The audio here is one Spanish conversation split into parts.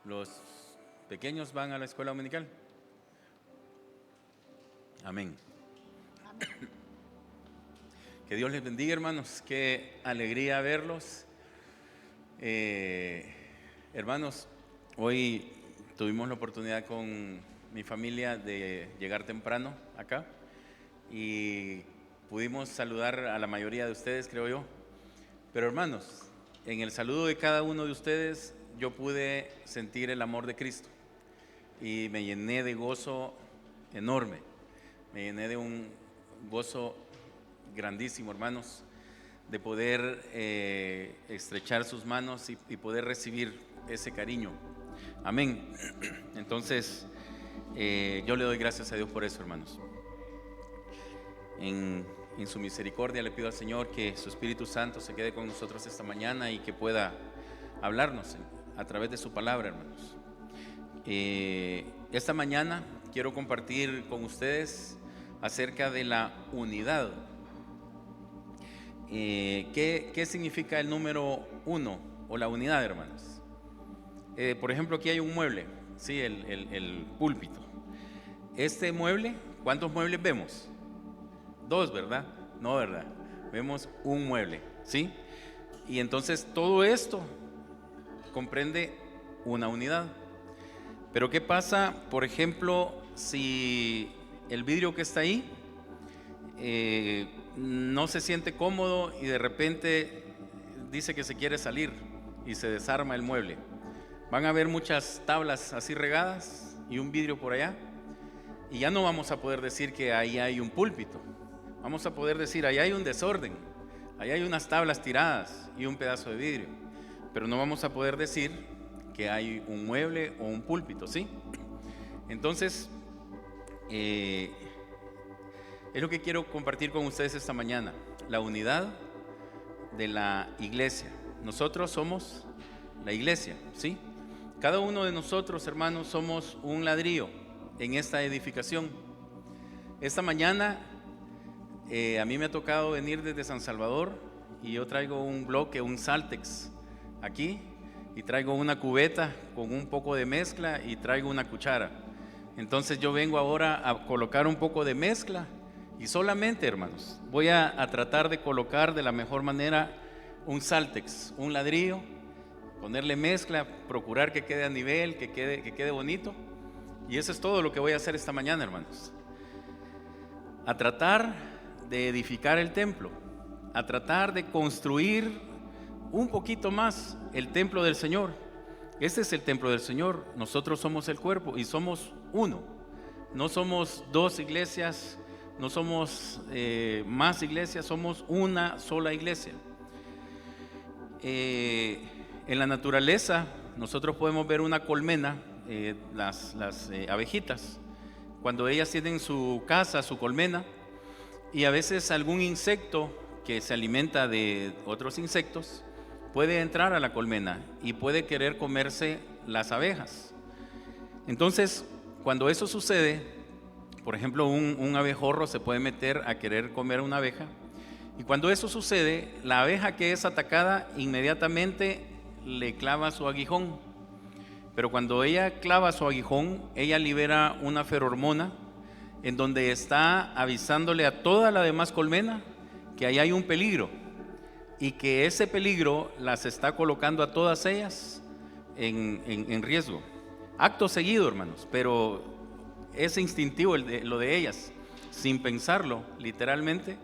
¿Los pequeños van a la escuela dominical? Amén. Que Dios les bendiga, hermanos. Qué alegría verlos. Hermanos, hoy tuvimos la oportunidad con mi familia de llegar temprano acá y pudimos saludar a la mayoría de ustedes, creo yo. Pero hermanos, en el saludo de cada uno de ustedes yo pude sentir el amor de Cristo y me llené de gozo enorme, me llené de un gozo grandísimo, hermanos, de poder estrechar sus manos y poder recibir ese cariño. Amén. Entonces, yo le doy gracias a Dios por eso, hermanos. En su misericordia le pido al Señor que su Espíritu Santo se quede con nosotros esta mañana y que pueda hablarnos a través de su palabra, hermanos. Esta mañana quiero compartir con ustedes acerca de la unidad. ¿Qué significa el número 1 o la unidad, hermanos? Por ejemplo, aquí hay un mueble, ¿sí? El púlpito. Este mueble, ¿cuántos muebles vemos? 2, ¿verdad? No, ¿verdad? Vemos un mueble, ¿sí? Y entonces todo esto comprende una unidad. Pero ¿qué pasa, por ejemplo, si el vidrio que está ahí no se siente cómodo y de repente dice que se quiere salir y se desarma el mueble? Van a haber muchas tablas así regadas y un vidrio por allá, y ya no vamos a poder decir que ahí hay un púlpito. Vamos a poder decir, ahí hay un desorden, ahí hay unas tablas tiradas y un pedazo de vidrio, pero no vamos a poder decir que hay un mueble o un púlpito, ¿sí? Entonces, es lo que quiero compartir con ustedes esta mañana, la unidad de la iglesia. Nosotros somos la iglesia, ¿sí? Cada uno de nosotros, hermanos, somos un ladrillo en esta edificación. Esta mañana a mí me ha tocado venir desde San Salvador y yo traigo un bloque, un Saltex aquí, y traigo una cubeta con un poco de mezcla y traigo una cuchara. Entonces yo vengo ahora a colocar un poco de mezcla y solamente, hermanos, voy a tratar de colocar de la mejor manera un Saltex, un ladrillo, ponerle mezcla, procurar que quede a nivel, que quede bonito, y eso es todo lo que voy a hacer esta mañana, hermanos. A tratar de edificar el templo, a tratar de construir un poquito más el templo del Señor. Este es el templo del Señor, nosotros somos el cuerpo y somos uno, no somos 2 iglesias, no somos más iglesias, somos una sola iglesia. En la naturaleza nosotros podemos ver una colmena, las abejitas, cuando ellas tienen su casa, su colmena, y a veces algún insecto que se alimenta de otros insectos puede entrar a la colmena y puede querer comerse las abejas. Entonces, cuando eso sucede, por ejemplo, un abejorro se puede meter a querer comer una abeja, y cuando eso sucede, la abeja que es atacada inmediatamente le clava su aguijón. Pero cuando ella clava su aguijón, ella libera una ferormona en donde está avisándole a toda la demás colmena que ahí hay un peligro y que ese peligro las está colocando a todas ellas en riesgo. Acto seguido, hermanos, pero es instintivo lo de ellas, sin pensarlo, literalmente,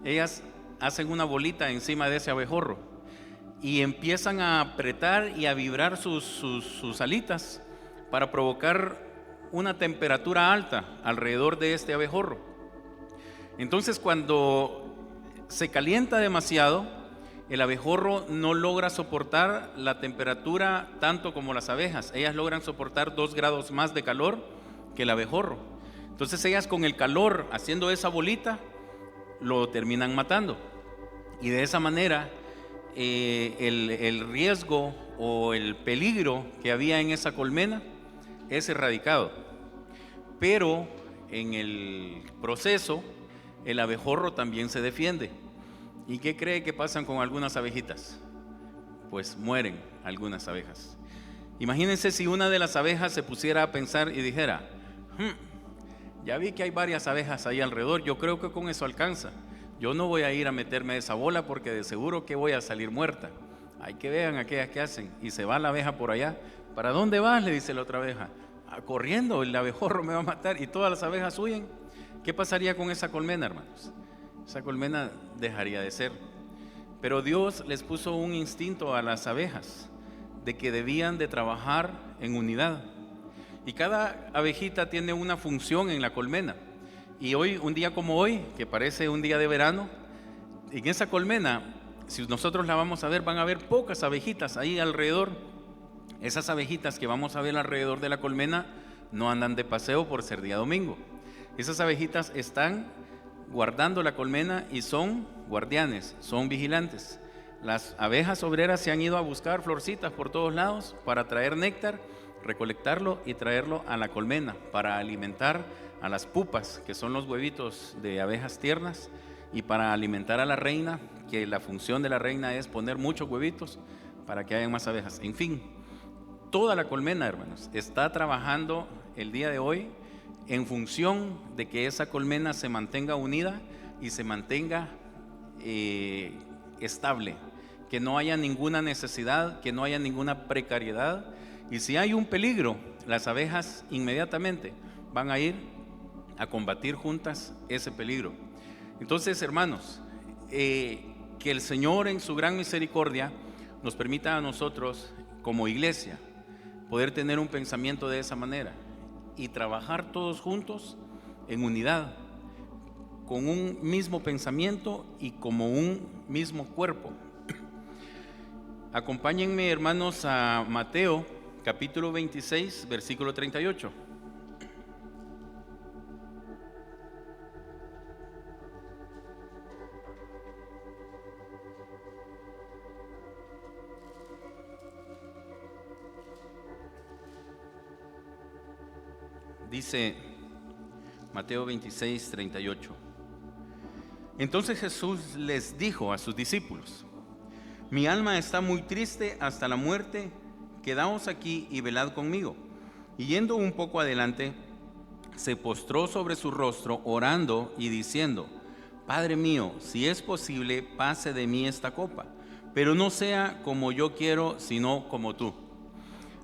ellas hacen una bolita encima de ese abejorro y empiezan a apretar y a vibrar sus alitas para provocar una temperatura alta alrededor de este abejorro. Entonces, cuando se calienta demasiado, el abejorro no logra soportar la temperatura tanto como las abejas. Ellas logran soportar 2 grados más de calor que el abejorro. Entonces ellas, con el calor haciendo esa bolita, lo terminan matando, y de esa manera el riesgo o el peligro que había en esa colmena es erradicado. Pero en el proceso el abejorro también se defiende. ¿Y qué cree que pasan con algunas abejitas? Pues mueren algunas abejas. Imagínense si una de las abejas se pusiera a pensar y dijera, ya vi que hay varias abejas ahí alrededor, yo creo que con eso alcanza. Yo no voy a ir a meterme esa bola porque de seguro que voy a salir muerta. Hay que vean aquellas que hacen. Y se va la abeja por allá. ¿Para dónde vas?, le dice la otra abeja. Corriendo, el abejorro me va a matar. Y todas las abejas huyen. ¿Qué pasaría con esa colmena, hermanos? Esa colmena dejaría de ser. Pero Dios les puso un instinto a las abejas de que debían de trabajar en unidad. Y cada abejita tiene una función en la colmena. Y hoy, un día como hoy, que parece un día de verano, en esa colmena, si nosotros la vamos a ver, van a ver pocas abejitas ahí alrededor. Esas abejitas que vamos a ver alrededor de la colmena no andan de paseo por ser día domingo. Esas abejitas están guardando la colmena y son guardianes, son vigilantes. Las abejas obreras se han ido a buscar florcitas por todos lados para traer néctar, recolectarlo y traerlo a la colmena para alimentar a las pupas, que son los huevitos de abejas tiernas, y para alimentar a la reina, que la función de la reina es poner muchos huevitos para que haya más abejas. En fin, toda la colmena, hermanos, está trabajando el día de hoy en función de que esa colmena se mantenga unida y se mantenga estable, que no haya ninguna necesidad, que no haya ninguna precariedad. Y si hay un peligro, las abejas inmediatamente van a ir a combatir juntas ese peligro. Entonces, hermanos, que el Señor en su gran misericordia nos permita a nosotros como iglesia poder tener un pensamiento de esa manera y trabajar todos juntos en unidad, con un mismo pensamiento y como un mismo cuerpo. Acompáñenme, hermanos, a Mateo capítulo 26, versículo 38. Dice Mateo 26, 38. Entonces Jesús les dijo a sus discípulos: mi alma está muy triste hasta la muerte, quedaos aquí y velad conmigo. Y yendo un poco adelante, se postró sobre su rostro, orando y diciendo: Padre mío, si es posible, pase de mí esta copa, pero no sea como yo quiero, sino como tú.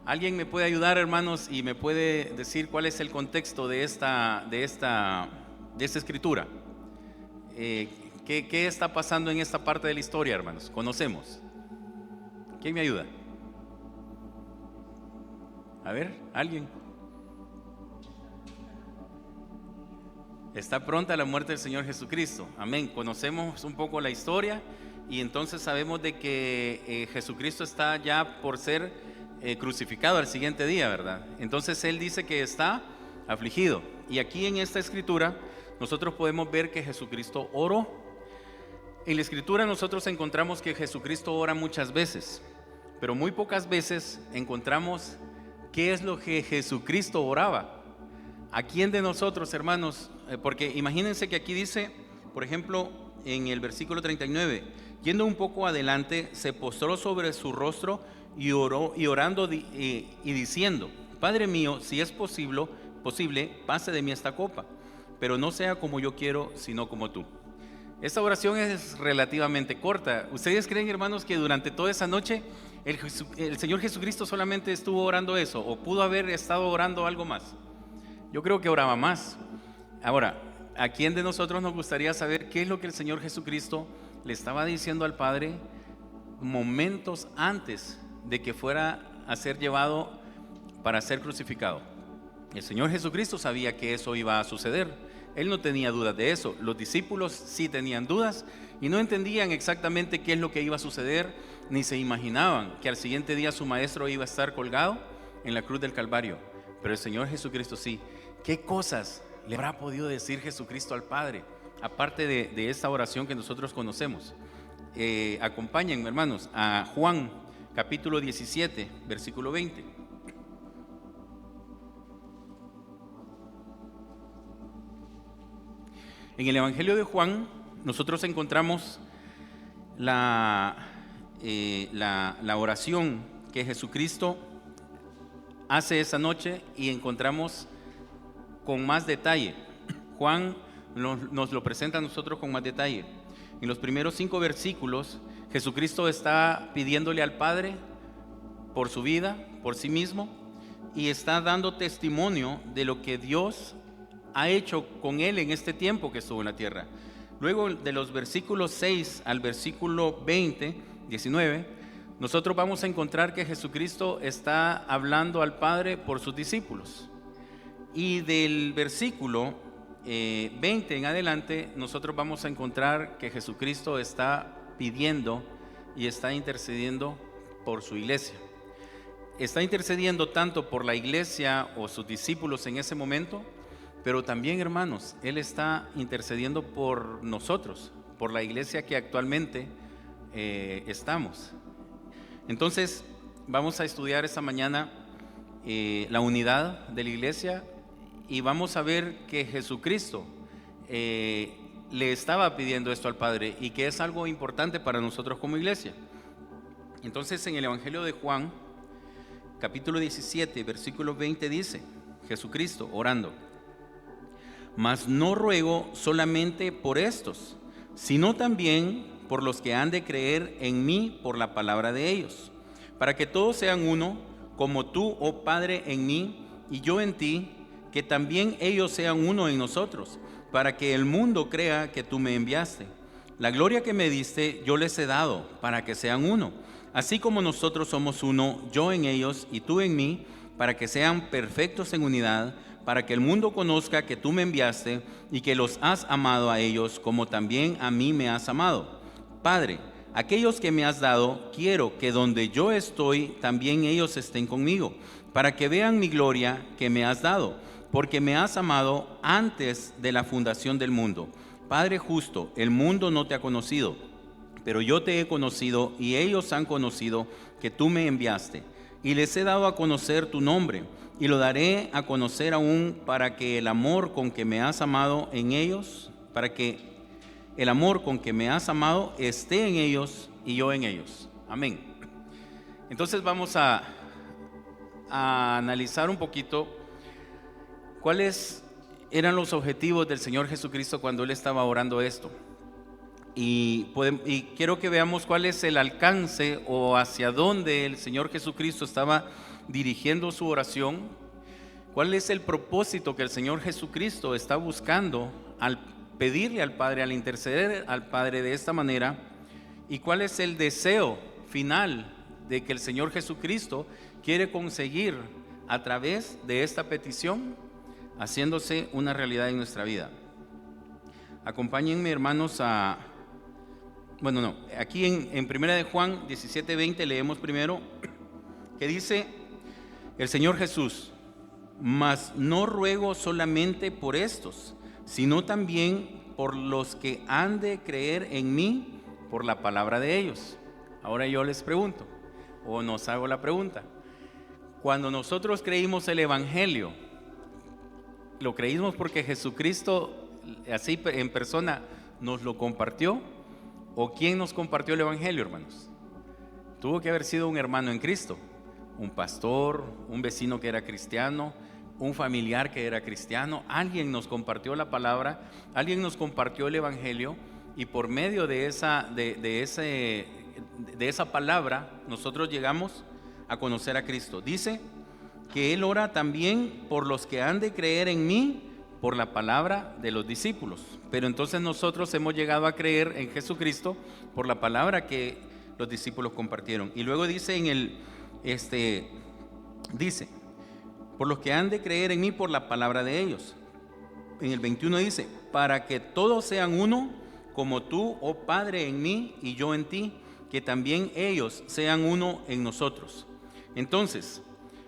¿Alguien me puede ayudar, hermanos, y me puede decir cuál es el contexto de esta escritura? ¿Qué está pasando en esta parte de la historia, hermanos? Conocemos. ¿Quién me ayuda? A ver, ¿alguien? Está pronta la muerte del Señor Jesucristo. Amén. Conocemos un poco la historia y entonces sabemos de que Jesucristo está ya por ser crucificado al siguiente día, ¿verdad? Entonces Él dice que está afligido. Y aquí en esta escritura nosotros podemos ver que Jesucristo oró. En la escritura nosotros encontramos que Jesucristo ora muchas veces, pero muy pocas veces encontramos qué es lo que Jesucristo oraba. ¿A quién de nosotros, hermanos? Porque imagínense que aquí dice, por ejemplo, en el versículo 39, yendo un poco adelante, se postró sobre su rostro y oró, y orando y diciendo: Padre mío, si es posible, pase de mí esta copa, pero no sea como yo quiero, sino como tú. Esta oración es relativamente corta. ¿Ustedes creen, hermanos, que durante toda esa noche el Señor Jesucristo solamente estuvo orando eso, o pudo haber estado orando algo más? Yo creo que oraba más. Ahora, ¿a quién de nosotros nos gustaría saber qué es lo que el Señor Jesucristo le estaba diciendo al Padre momentos antes de que fuera a ser llevado para ser crucificado? El Señor Jesucristo sabía que eso iba a suceder. Él no tenía dudas de eso. Los discípulos sí tenían dudas y no entendían exactamente qué es lo que iba a suceder, ni se imaginaban que al siguiente día su maestro iba a estar colgado en la cruz del Calvario. Pero el Señor Jesucristo sí. ¿Qué cosas le habrá podido decir Jesucristo al Padre, aparte de esta oración que nosotros conocemos? Acompáñenme, hermanos, a Juan capítulo 17, versículo 20. En el Evangelio de Juan nosotros encontramos la oración que Jesucristo hace esa noche y encontramos con más detalle. Juan nos lo presenta a nosotros con más detalle. En los primeros 5 versículos, Jesucristo está pidiéndole al Padre por su vida, por sí mismo, y está dando testimonio de lo que Dios ha hecho con él en este tiempo que estuvo en la tierra. Luego de los versículos 6 al versículo 19, nosotros vamos a encontrar que Jesucristo está hablando al Padre por sus discípulos. Y del versículo 20 en adelante, nosotros vamos a encontrar que Jesucristo está pidiendo y está intercediendo por su iglesia. Está intercediendo tanto por la iglesia o sus discípulos en ese momento, pero también, hermanos, Él está intercediendo por nosotros, por la iglesia que actualmente estamos. Entonces, vamos a estudiar esta mañana la unidad de la iglesia y vamos a ver que Jesucristo le estaba pidiendo esto al Padre y que es algo importante para nosotros como iglesia. Entonces, en el Evangelio de Juan, capítulo 17, versículo 20 dice, Jesucristo orando: mas no ruego solamente por estos, sino también por los que han de creer en mí por la palabra de ellos, para que todos sean uno, como tú, oh Padre, en mí y yo en ti, que también ellos sean uno en nosotros, para que el mundo crea que tú me enviaste. La gloria que me diste yo les he dado, para que sean uno, así como nosotros somos uno, yo en ellos y tú en mí, para que sean perfectos en unidad, para que el mundo conozca que tú me enviaste y que los has amado a ellos como también a mí me has amado. Padre, aquellos que me has dado, quiero que donde yo estoy, también ellos estén conmigo, para que vean mi gloria que me has dado, porque me has amado antes de la fundación del mundo. Padre justo, el mundo no te ha conocido, pero yo te he conocido y ellos han conocido que tú me enviaste. Y les he dado a conocer tu nombre, y lo daré a conocer aún, para que el amor con que me has amado en ellos, para que el amor con que me has amado esté en ellos y yo en ellos. Amén. Entonces vamos a analizar un poquito cuáles eran los objetivos del Señor Jesucristo cuando Él estaba orando esto. Y quiero que veamos cuál es el alcance o hacia dónde el Señor Jesucristo estaba dirigiendo su oración, cuál es el propósito que el Señor Jesucristo está buscando al pedirle al Padre, al interceder al Padre de esta manera, y cuál es el deseo final de que el Señor Jesucristo quiere conseguir a través de esta petición, haciéndose una realidad en nuestra vida. Acompáñenme, hermanos, aquí en 1 de Juan 17:20 leemos primero que dice el Señor Jesús: mas no ruego solamente por estos, sino también por los que han de creer en mí por la palabra de ellos. Ahora yo les pregunto, o nos hago la pregunta: cuando nosotros creímos el Evangelio, ¿lo creímos porque Jesucristo así en persona nos lo compartió? ¿O quién nos compartió el Evangelio, hermanos? Tuvo que haber sido un hermano en Cristo, un pastor, un vecino que era cristiano, un familiar que era cristiano. Alguien nos compartió la palabra, alguien nos compartió el Evangelio, y por medio de esa palabra nosotros llegamos a conocer a Cristo. Dice que Él ora también por los que han de creer en mí por la palabra de los discípulos. Pero entonces nosotros hemos llegado a creer en Jesucristo por la palabra que los discípulos compartieron. Y luego dice dice, por los que han de creer en mí por la palabra de ellos. En el 21 dice, para que todos sean uno, como tú, oh Padre, en mí y yo en ti, que también ellos sean uno en nosotros. Entonces,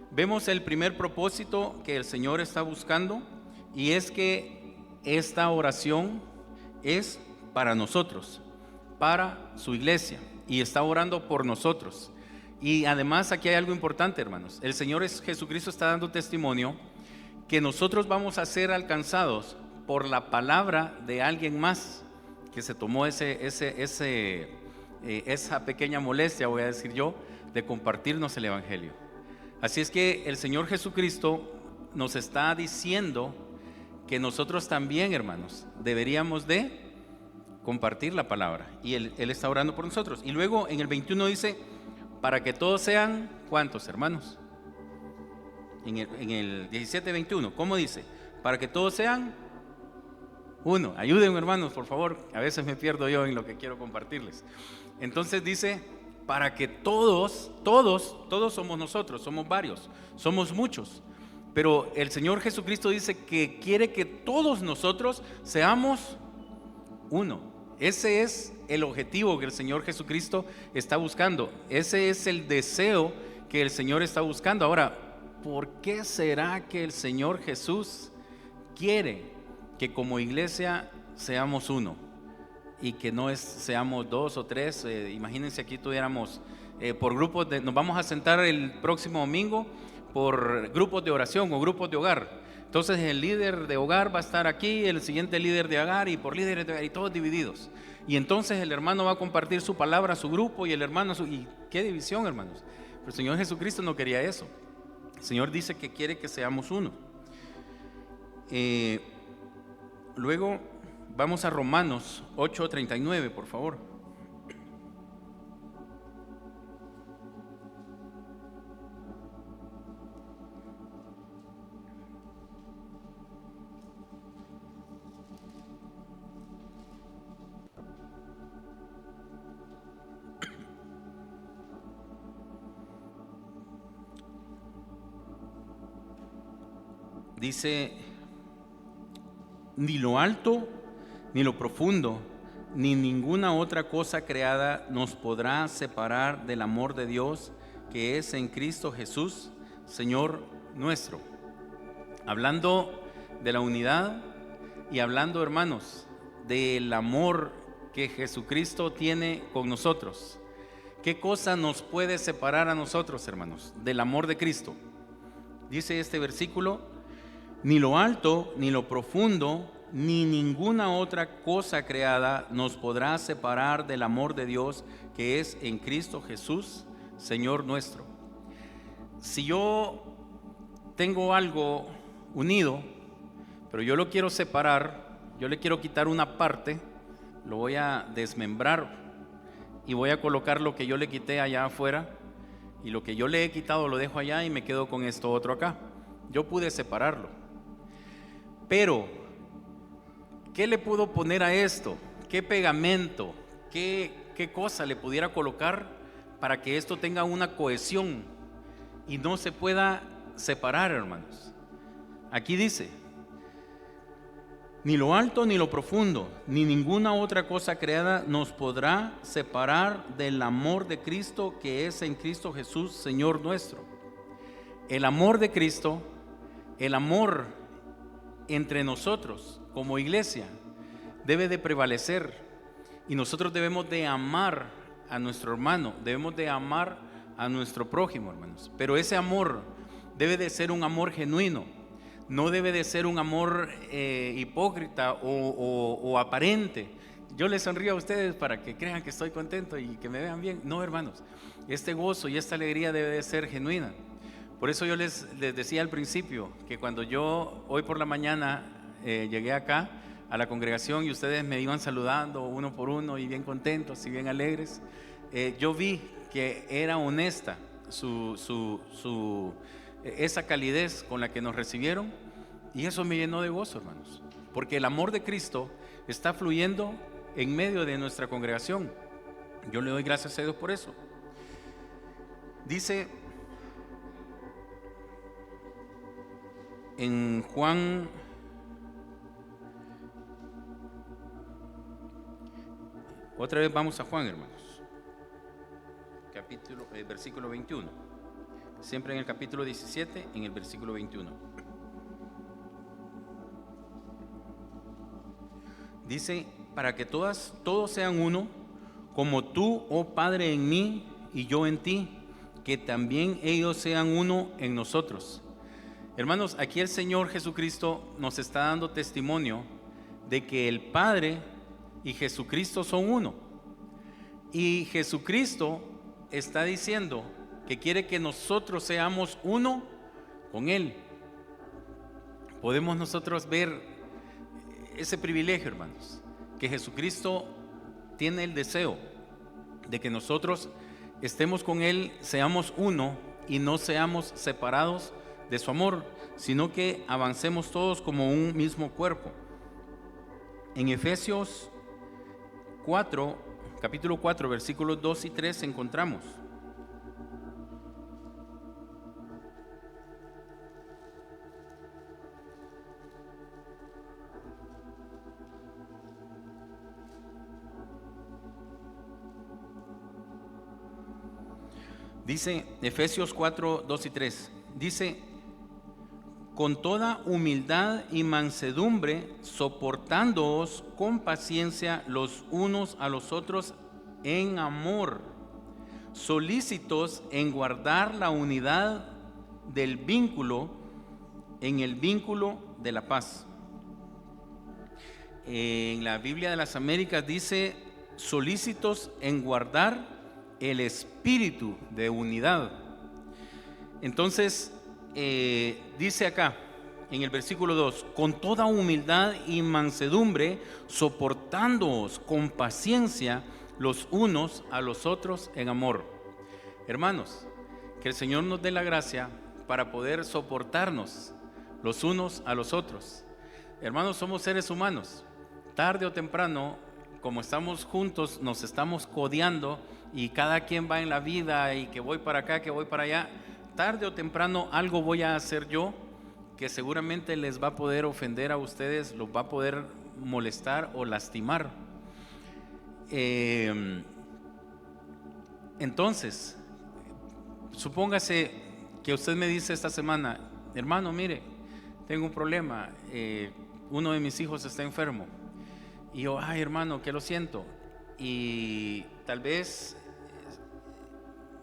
vemos el primer propósito que el Señor está buscando, y es que esta oración es para nosotros, para su iglesia, y está orando por nosotros. Y además aquí hay algo importante, hermanos. El Señor Jesucristo está dando testimonio que nosotros vamos a ser alcanzados por la palabra de alguien más que se tomó esa pequeña molestia, voy a decir yo, de compartirnos el Evangelio. Así es que el Señor Jesucristo nos está diciendo que nosotros también, hermanos, deberíamos de compartir la palabra. Y Él está orando por nosotros. Y luego en el 21 dice, para que todos sean, ¿cuántos, hermanos? En el 17-21, ¿cómo dice? Para que todos sean uno. Ayúdenme, hermanos, por favor. A veces me pierdo yo en lo que quiero compartirles. Entonces dice, para que todos somos nosotros, somos varios, somos muchos. Pero el Señor Jesucristo dice que quiere que todos nosotros seamos uno. Ese es el objetivo que el Señor Jesucristo está buscando. Ese es el deseo que el Señor está buscando. Ahora, ¿por qué será que el Señor Jesús quiere que como iglesia seamos uno? Y que no seamos dos o tres. Imagínense aquí tuviéramos por grupos nos vamos a sentar el próximo domingo por grupos de oración o grupos de hogar. Entonces el líder de hogar va a estar aquí, el siguiente líder de hogar y por líderes de hogar, y todos divididos. Y entonces el hermano va a compartir su palabra a su grupo y el hermano y qué división, hermanos. Pero el Señor Jesucristo no quería eso. El Señor dice que quiere que seamos uno. Luego vamos a Romanos 8:39, por favor. Dice, ni lo alto, ni lo profundo, ni ninguna otra cosa creada nos podrá separar del amor de Dios que es en Cristo Jesús, Señor nuestro. Hablando de la unidad y hablando, hermanos, del amor que Jesucristo tiene con nosotros. ¿Qué cosa nos puede separar a nosotros, hermanos, del amor de Cristo? Dice este versículo, ni lo alto, ni lo profundo, ni ninguna otra cosa creada nos podrá separar del amor de Dios que es en Cristo Jesús, Señor nuestro. Si yo tengo algo unido, pero yo lo quiero separar, yo le quiero quitar una parte, lo voy a desmembrar y voy a colocar lo que yo le quité allá afuera y lo que yo le he quitado lo dejo allá y me quedo con esto otro acá. Yo pude separarlo. Pero, ¿qué le puedo poner a esto? ¿Qué pegamento? ¿Qué cosa le pudiera colocar para que esto tenga una cohesión y no se pueda separar, hermanos? Aquí dice, ni lo alto ni lo profundo, ni ninguna otra cosa creada nos podrá separar del amor de Cristo que es en Cristo Jesús, Señor nuestro. El amor de Cristo, el amor entre nosotros como iglesia debe de prevalecer y nosotros debemos de amar a nuestro hermano, debemos de amar a nuestro prójimo, hermanos, pero ese amor debe de ser un amor genuino, no debe de ser un amor hipócrita o aparente. Yo les sonrío a ustedes para que crean que estoy contento y que me vean bien. No, hermanos, este gozo y esta alegría debe de ser genuina. Por eso yo les decía al principio que cuando yo hoy por la mañana llegué acá a la congregación y ustedes me iban saludando uno por uno y bien contentos y bien alegres, yo vi que era honesta esa calidez con la que nos recibieron y eso me llenó de gozo, hermanos, porque el amor de Cristo está fluyendo en medio de nuestra congregación. Yo le doy gracias a Dios por eso. Dice en Juan otra vez vamos a Juan, hermanos, versículo 21, siempre en el capítulo 17, en el versículo 21. Dice, para que todos sean uno, como tú, oh Padre, en mí y yo en ti, que también ellos sean uno en nosotros. Hermanos, aquí el Señor Jesucristo nos está dando testimonio de que el Padre y Jesucristo son uno. Y Jesucristo está diciendo que quiere que nosotros seamos uno con Él. Podemos nosotros ver ese privilegio, hermanos, que Jesucristo tiene el deseo de que nosotros estemos con Él, seamos uno y no seamos separados de su amor, sino que avancemos todos como un mismo cuerpo. En Efesios 4, capítulo 4, versículos 2 y 3 encontramos: dice Efesios 4, 2 y 3, dice: con toda humildad y mansedumbre, soportándoos con paciencia los unos a los otros en amor, solícitos en guardar la unidad del vínculo en el vínculo de la paz. En la Biblia de las Américas dice: solícitos en guardar el espíritu de unidad. Entonces dice acá en el versículo 2: con toda humildad y mansedumbre, soportándoos con paciencia los unos a los otros en amor. Hermanos, que el Señor nos dé la gracia para poder soportarnos los unos a los otros. Hermanos, somos seres humanos. Tarde o temprano, como estamos juntos, nos estamos codeando y cada quien va en la vida y que voy para acá, que voy para allá. Tarde o temprano algo voy a hacer yo que seguramente les va a poder ofender a ustedes, los va a poder molestar o lastimar. Entonces, supóngase que usted me dice esta semana: hermano, mire, tengo un problema, uno de mis hijos está enfermo. Y yo: ay, hermano, que lo siento. Y tal vez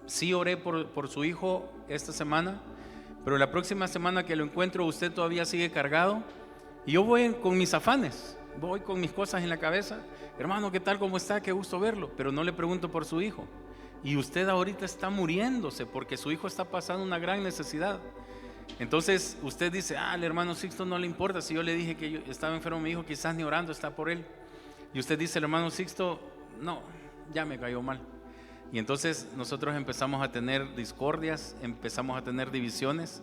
sí oré por su hijo esta semana, pero la próxima semana que lo encuentro, usted todavía sigue cargado. Y yo voy con mis afanes, voy con mis cosas en la cabeza. Hermano, ¿qué tal? ¿Cómo está? Qué gusto verlo. Pero no le pregunto por su hijo. Y usted ahorita está muriéndose porque su hijo está pasando una gran necesidad. Entonces usted dice: al hermano Sixto no le importa. Si yo le dije que yo estaba enfermo, mi hijo quizás ni orando está por él. Y usted dice: el hermano Sixto, no, ya me cayó mal. Y entonces nosotros empezamos a tener discordias, empezamos a tener divisiones,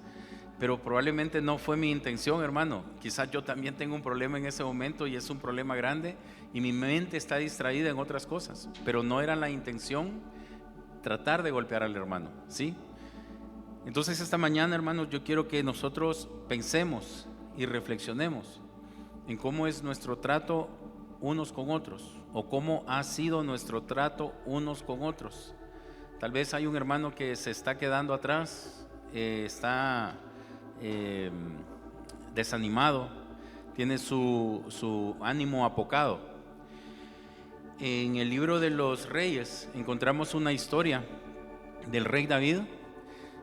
pero probablemente no fue mi intención, hermano. Quizás yo también tengo un problema en ese momento y es un problema grande y mi mente está distraída en otras cosas, pero no era la intención tratar de golpear al hermano, ¿sí? Entonces esta mañana, hermanos, yo quiero que nosotros pensemos y reflexionemos en cómo es nuestro trato unos con otros, o cómo ha sido nuestro trato unos con otros. Tal vez hay un hermano que se está quedando atrás, está desanimado, tiene su ánimo apocado. En el libro de los Reyes encontramos una historia del rey David,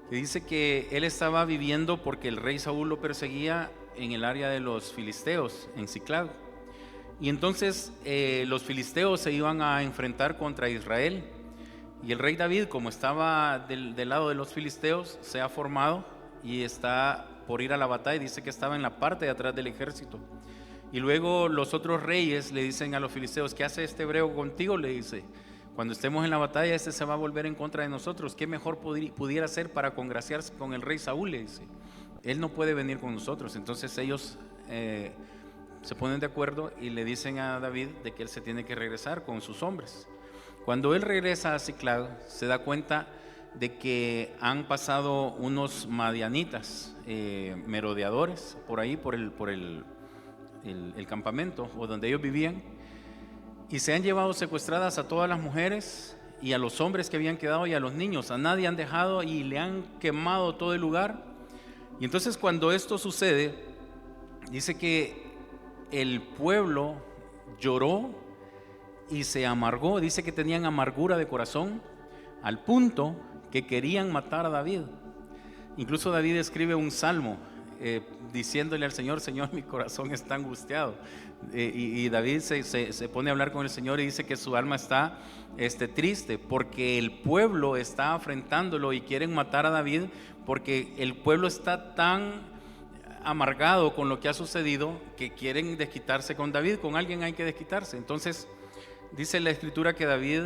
que dice que él estaba viviendo porque el rey Saúl lo perseguía en el área de los filisteos, en Ciclag. Y entonces los filisteos se iban a enfrentar contra Israel. Y el rey David, como estaba del lado de los filisteos, se ha formado y está por ir a la batalla. Dice que estaba en la parte de atrás del ejército. Y luego los otros reyes le dicen a los filisteos: ¿qué hace este hebreo contigo? Le dice: cuando estemos en la batalla, este se va a volver en contra de nosotros. ¿Qué mejor pudiera hacer para congraciarse con el rey Saúl? Le dice: él no puede venir con nosotros. Entonces ellos se ponen de acuerdo y le dicen a David de que él se tiene que regresar con sus hombres. Cuando él regresa a Ciclag, se da cuenta de que han pasado unos madianitas, merodeadores, por ahí, por el campamento o donde ellos vivían, y se han llevado secuestradas a todas las mujeres y a los hombres que habían quedado y a los niños. A nadie han dejado y le han quemado todo el lugar. Y entonces, cuando esto sucede, dice que el pueblo lloró y se amargó. Dice que tenían amargura de corazón al punto que querían matar a David. Incluso David escribe un salmo diciéndole al Señor: Señor, mi corazón está angustiado. Y David se pone a hablar con el Señor y dice que su alma está triste porque el pueblo está afrentándolo y quieren matar a David, porque el pueblo está tan amargado con lo que ha sucedido que quieren desquitarse con David. Con alguien hay que desquitarse. Entonces dice la escritura que David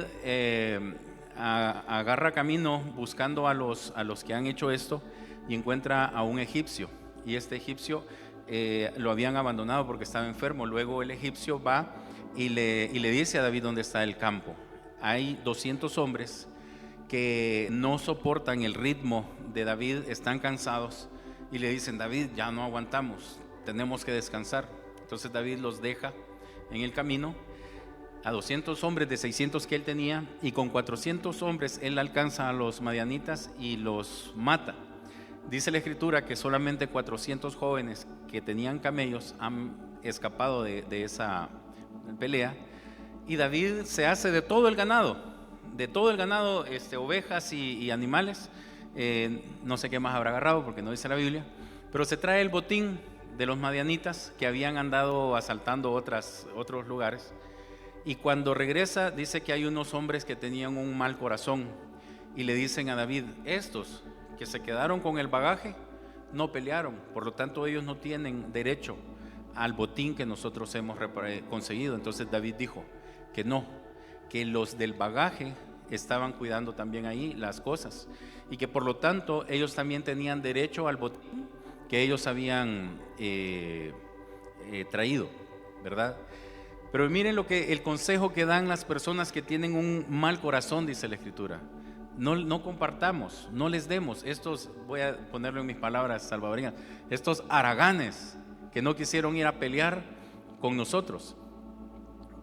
agarra camino buscando a los que han hecho esto, y encuentra a un egipcio, y este egipcio lo habían abandonado porque estaba enfermo. Luego el egipcio va y le dice a David dónde está el campo. Hay 200 hombres que no soportan el ritmo de David, están cansados y le dicen: David, ya no aguantamos, tenemos que descansar. Entonces David los deja en el camino, a 200 hombres de 600 que él tenía, y con 400 hombres él alcanza a los madianitas y los mata. Dice la escritura que solamente 400 jóvenes que tenían camellos han escapado de esa pelea, y David se hace de todo el ganado, ovejas y animales. No sé qué más habrá agarrado porque no dice la Biblia, pero se trae el botín de los madianitas que habían andado asaltando otros lugares. Y cuando regresa dice que hay unos hombres que tenían un mal corazón y le dicen a David: estos que se quedaron con el bagaje no pelearon, por lo tanto ellos no tienen derecho al botín que nosotros hemos conseguido. Entonces David dijo que no, que los del bagaje estaban cuidando también ahí las cosas, y que por lo tanto ellos también tenían derecho al botín que ellos habían traído, ¿verdad? Pero miren el consejo que dan las personas que tienen un mal corazón. Dice la escritura: no compartamos, no les demos. Estos, voy a ponerlo en mis palabras salvadoreñas, estos haraganes que no quisieron ir a pelear con nosotros.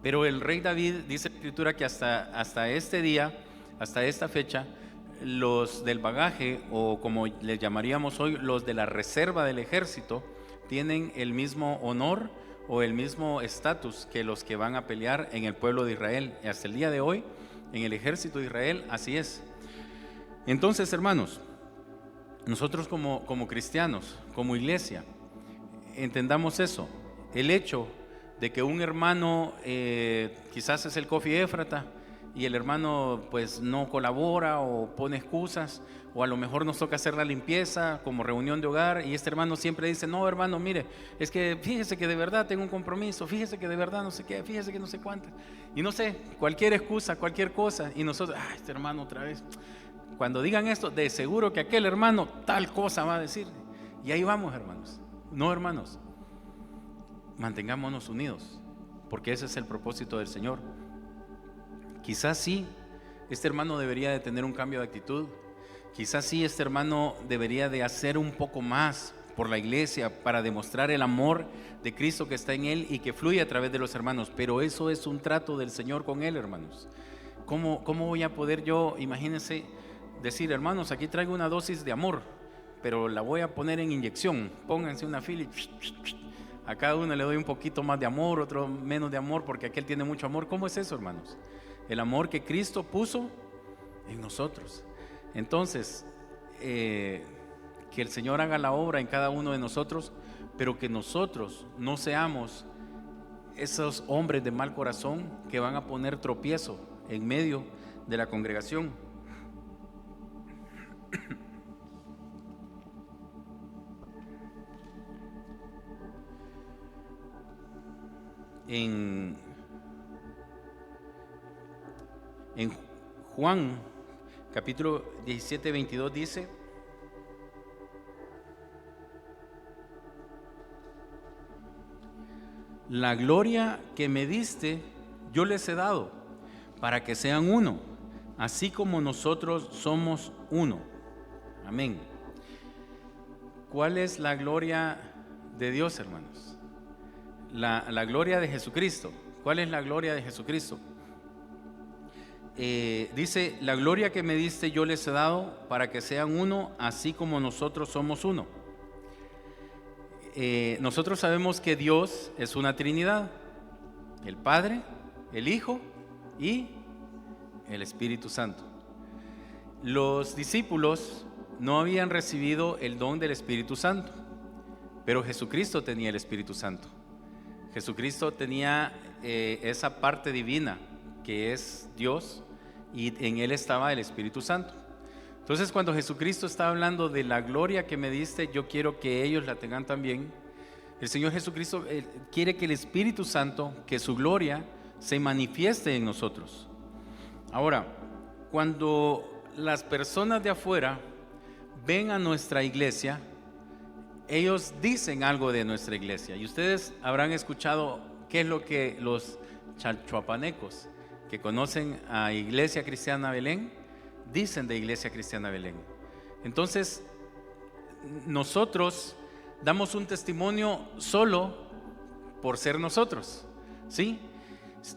Pero el rey David, dice la escritura, que hasta este día, hasta esta fecha, los del bagaje, o como les llamaríamos hoy, los de la reserva del ejército, tienen el mismo honor o el mismo estatus que los que van a pelear en el pueblo de Israel. Y hasta el día de hoy, en el ejército de Israel, así es. Entonces, hermanos, nosotros como cristianos, como iglesia, entendamos eso. El hecho de que un hermano quizás es el Kofi Éfrata y el hermano pues no colabora o pone excusas, o a lo mejor nos toca hacer la limpieza como reunión de hogar y este hermano siempre dice: no, hermano, mire, es que fíjese que de verdad tengo un compromiso, fíjese que de verdad no sé qué, fíjese que no sé cuánto, y no sé, cualquier excusa, cualquier cosa, y nosotros: este hermano otra vez. Cuando digan esto, de seguro que aquel hermano tal cosa va a decir, y ahí vamos, hermanos. No, hermanos, mantengámonos unidos, porque ese es el propósito del Señor. Quizás sí, este hermano debería de tener un cambio de actitud. Quizás sí, este hermano debería de hacer un poco más por la iglesia para demostrar el amor de Cristo que está en él y que fluye a través de los hermanos. Pero eso es un trato del Señor con él, hermanos. ¿Cómo voy a poder yo, imagínense, decir: hermanos, aquí traigo una dosis de amor, pero la voy a poner en inyección, pónganse una fila y a cada uno le doy un poquito más de amor, otro menos de amor, porque aquel tiene mucho amor? ¿Cómo es eso, hermanos? El amor que Cristo puso en nosotros. Entonces, que el Señor haga la obra en cada uno de nosotros, pero que nosotros no seamos esos hombres de mal corazón que van a poner tropiezo en medio de la congregación. En Juan capítulo 17, 22 dice: la gloria que me diste yo les he dado, para que sean uno, así como nosotros somos uno. Amén. ¿Cuál es la gloria de Dios, hermanos? La gloria de Jesucristo. ¿Cuál es la gloria de Jesucristo? Dice: la gloria que me diste yo les he dado, para que sean uno, así como nosotros somos uno. Nosotros sabemos que Dios es una Trinidad: el Padre, el Hijo y el Espíritu Santo. Los discípulos no habían recibido el don del Espíritu Santo. pero Jesucristo tenía el Espíritu Santo. Jesucristo tenía esa parte divina que es Dios, y en Él estaba el Espíritu Santo. Entonces, cuando Jesucristo está hablando de la gloria que me diste, yo quiero que ellos la tengan también. El Señor Jesucristo quiere que el Espíritu Santo, que su gloria se manifieste en nosotros. Ahora, cuando las personas de afuera ven a nuestra iglesia, ellos dicen algo de nuestra iglesia. Y ustedes habrán escuchado qué es lo que los chalchuapanecos que conocen a Iglesia Cristiana Belén dicen de Iglesia Cristiana Belén. Entonces, nosotros damos un testimonio solo por ser nosotros, ¿sí?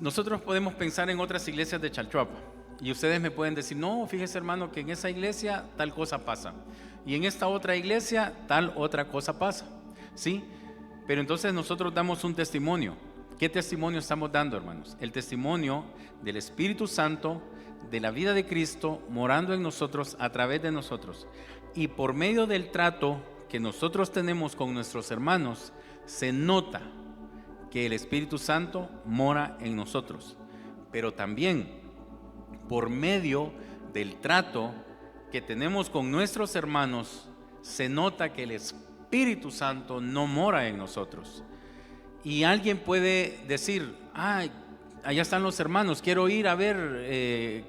Nosotros podemos pensar en otras iglesias de Chalchuapa y ustedes me pueden decir, no, fíjese hermano que en esa iglesia tal cosa pasa y en esta otra iglesia tal otra cosa pasa, ¿sí? Pero entonces nosotros damos un testimonio. ¿Qué testimonio estamos dando, hermanos? El testimonio del Espíritu Santo, de la vida de Cristo morando en nosotros, a través de nosotros. Y por medio del trato que nosotros tenemos con nuestros hermanos, se nota que el Espíritu Santo mora en nosotros. Pero también por medio del trato que tenemos con nuestros hermanos, se nota que el Espíritu Santo no mora en nosotros. Y alguien puede decir, ay, allá están los hermanos, quiero ir a ver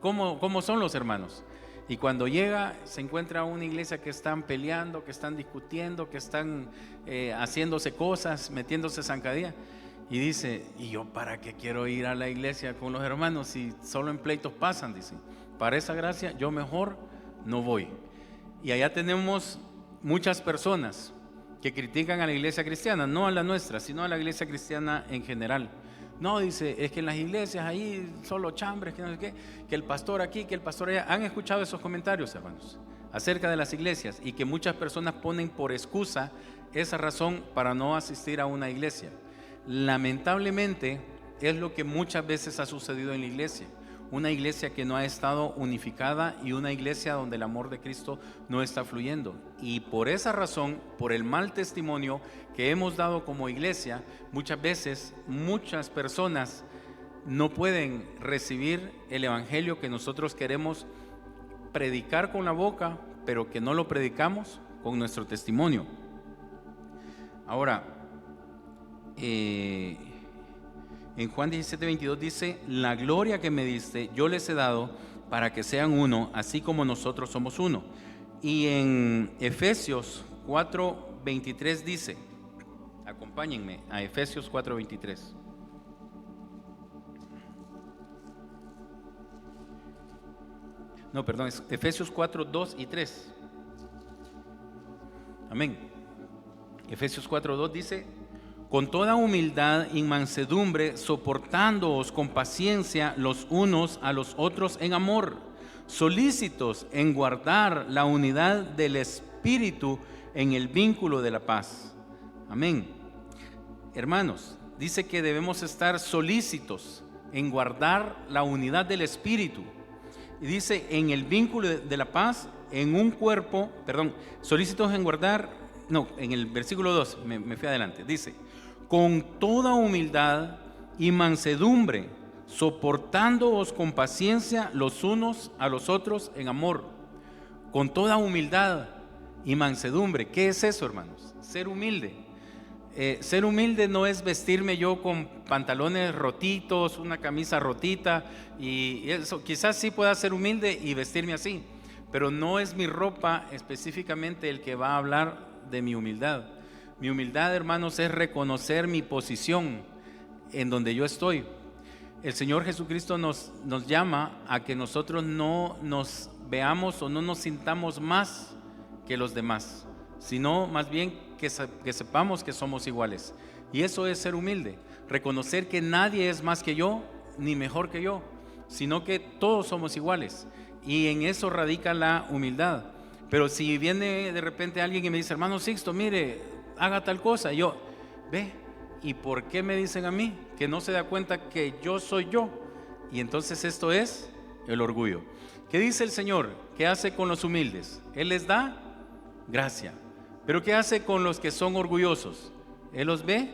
cómo son los hermanos. Y cuando llega, se encuentra una iglesia que están peleando, que están discutiendo, que están haciéndose cosas, metiéndose zancadilla. Y dice, ¿y yo para qué quiero ir a la iglesia con los hermanos si solo en pleitos pasan? Dice, para esa gracia yo mejor no voy. Y allá tenemos muchas personas que critican a la iglesia cristiana, no a la nuestra, sino a la iglesia cristiana en general. No, dice, es que en las iglesias ahí solo chambres, que no sé qué, que el pastor aquí, que el pastor allá. ¿Han escuchado esos comentarios, hermanos, acerca de las iglesias? Y que muchas personas ponen por excusa esa razón para no asistir a una iglesia. Lamentablemente es lo que muchas veces ha sucedido en la iglesia. Una iglesia que no ha estado unificada y una iglesia donde el amor de Cristo no está fluyendo. Y por esa razón, por el mal testimonio que hemos dado como iglesia, muchas veces muchas personas no pueden recibir el evangelio que nosotros queremos predicar con la boca, pero que no lo predicamos con nuestro testimonio. Ahora, en Juan 17:22 dice, la gloria que me diste yo les he dado para que sean uno, así como nosotros somos uno. Y en Efesios 4:23 dice, acompáñenme a Efesios 4:23. No, perdón, es Efesios 4:2 y 3. Amén. Efesios 4:2 dice, con toda humildad y mansedumbre, soportándoos con paciencia los unos a los otros en amor, solícitos en guardar la unidad del Espíritu en el vínculo de la paz. Amén. Hermanos, dice que debemos estar solícitos en guardar la unidad del Espíritu. Y dice en el vínculo de la paz, en un cuerpo, solícitos en guardar, en el versículo 2, me fui adelante, dice, con toda humildad y mansedumbre, soportándoos con paciencia los unos a los otros en amor. Con toda humildad y mansedumbre. ¿Qué es eso, hermanos? Ser humilde. Ser humilde no es vestirme yo con pantalones rotitos, una camisa rotita, y eso quizás sí pueda ser humilde y vestirme así, pero no es mi ropa específicamente el que va a hablar de mi humildad. Mi humildad, hermanos, es reconocer mi posición en donde yo estoy. El Señor Jesucristo nos llama a que nosotros no nos veamos o no nos sintamos más que los demás, sino más bien que sepamos que somos iguales. Y eso es ser humilde, reconocer que nadie es más que yo ni mejor que yo, sino que todos somos iguales. Y en eso radica la humildad. Pero si viene de repente alguien y me dice, hermano Sixto, mire, haga tal cosa, yo, ve, ¿y por qué me dicen a mí? Que no se da cuenta que yo soy yo. Y entonces esto es el orgullo. ¿Qué dice el Señor? ¿Qué hace con los humildes? Él les da gracia. Pero ¿qué hace con los que son orgullosos? Él los ve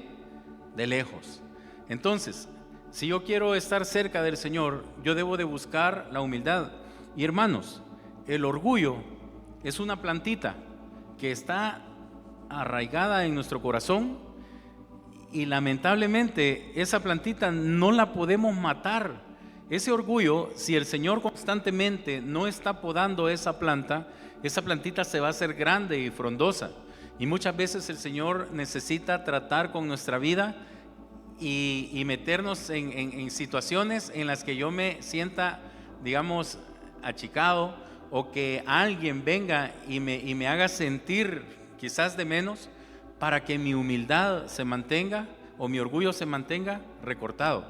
de lejos. Entonces, si yo quiero estar cerca del Señor, yo debo de buscar la humildad. Y hermanos, el orgullo es una plantita que está arraigada en nuestro corazón y lamentablemente esa plantita no la podemos matar. Ese orgullo, si el Señor constantemente no está podando esa plantita se va a hacer grande y frondosa. Y muchas veces el Señor necesita tratar con nuestra vida y meternos en situaciones en las que yo me sienta, digamos, achicado, o que alguien venga y me haga sentir quizás de menos, para que mi humildad se mantenga o mi orgullo se mantenga recortado.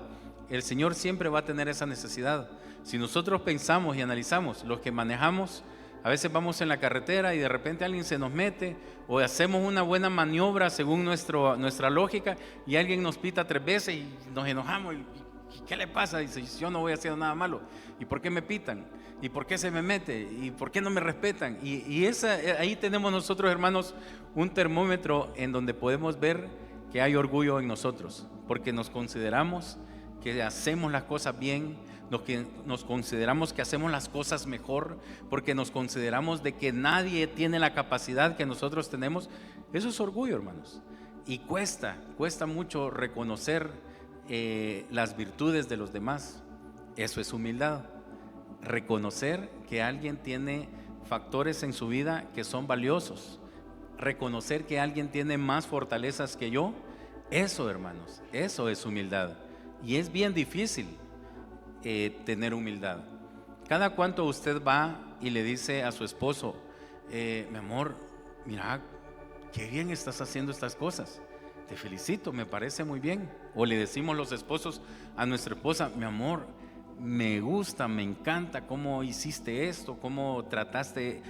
El Señor siempre va a tener esa necesidad. Si nosotros pensamos y analizamos, los que manejamos, a veces vamos en la carretera y de repente alguien se nos mete, o hacemos una buena maniobra según nuestra lógica, y alguien nos pita 3 veces y nos enojamos. ¿Y qué le pasa? Dice, yo no voy a hacer nada malo. ¿Y por qué me pitan? ¿Y por qué se me mete? ¿Y por qué no me respetan? Ahí tenemos nosotros, hermanos, un termómetro en donde podemos ver que hay orgullo en nosotros, porque nos consideramos que hacemos las cosas bien, nos consideramos que hacemos las cosas mejor, porque nos consideramos de que nadie tiene la capacidad que nosotros tenemos. Eso es orgullo, hermanos, y cuesta mucho reconocer las virtudes de los demás. Eso es humildad. Reconocer que alguien tiene factores en su vida que son valiosos, reconocer que alguien tiene más fortalezas que yo. Eso, hermanos, eso es humildad. Y es bien difícil tener humildad. Cada cuánto usted va y le dice a su esposo, mi amor, mira, qué bien estás haciendo estas cosas, te felicito, me parece muy bien. O le decimos los esposos a nuestra esposa, mi amor, me gusta, me encanta cómo hiciste esto, cómo trataste,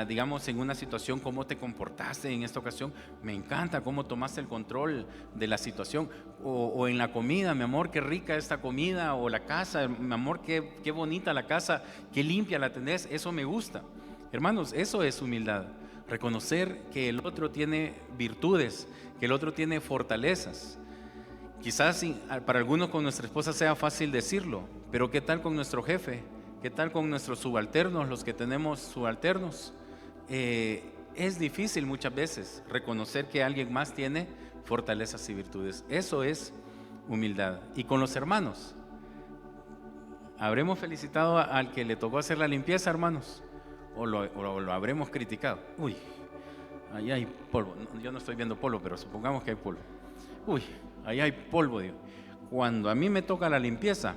digamos, en una situación, cómo te comportaste en esta ocasión. Me encanta cómo tomaste el control de la situación. O en la comida, mi amor, qué rica esta comida. O la casa, mi amor, qué bonita la casa, qué limpia la tenés. Eso me gusta. Hermanos, eso es humildad. Reconocer que el otro tiene virtudes, que el otro tiene fortalezas. Quizás para algunos con nuestra esposa sea fácil decirlo, pero ¿qué tal con nuestro jefe? ¿Qué tal con nuestros subalternos, los que tenemos subalternos? Es difícil muchas veces reconocer que alguien más tiene fortalezas y virtudes. Eso es humildad. Y con los hermanos, ¿habremos felicitado al que le tocó hacer la limpieza, hermanos? ¿O lo habremos criticado? Uy, ahí hay polvo. Yo no estoy viendo polvo, pero supongamos que hay polvo. Uy, ahí hay polvo, digo. Cuando a mí me toca la limpieza,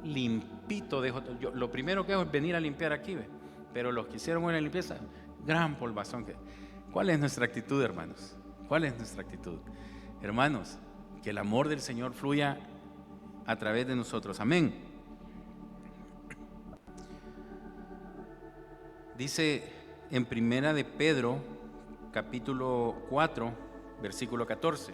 limpito dejo. Lo primero que hago es venir a limpiar aquí, ¿ve? Pero los que hicieron una limpieza, gran polvazón. ¿Cuál es nuestra actitud, hermanos? ¿Cuál es nuestra actitud? Hermanos, que el amor del Señor fluya a través de nosotros. Amén. Dice en Primera de Pedro, capítulo 4, versículo 14.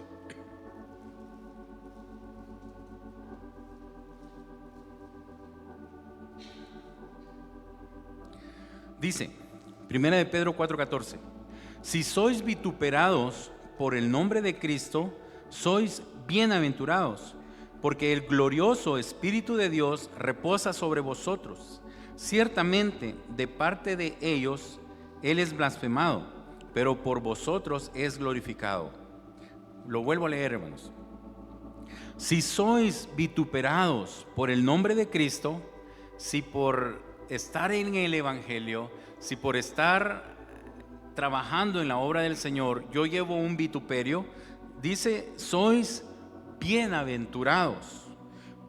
Dice, Primera de Pedro 4:14, si sois vituperados por el nombre de Cristo, sois bienaventurados, porque el glorioso Espíritu de Dios reposa sobre vosotros. Ciertamente, de parte de ellos, Él es blasfemado, pero por vosotros es glorificado. Lo vuelvo a leer, hermanos. Si sois vituperados por el nombre de Cristo, si por estar en el Evangelio, si por estar trabajando en la obra del Señor, yo llevo un vituperio, dice, sois bienaventurados,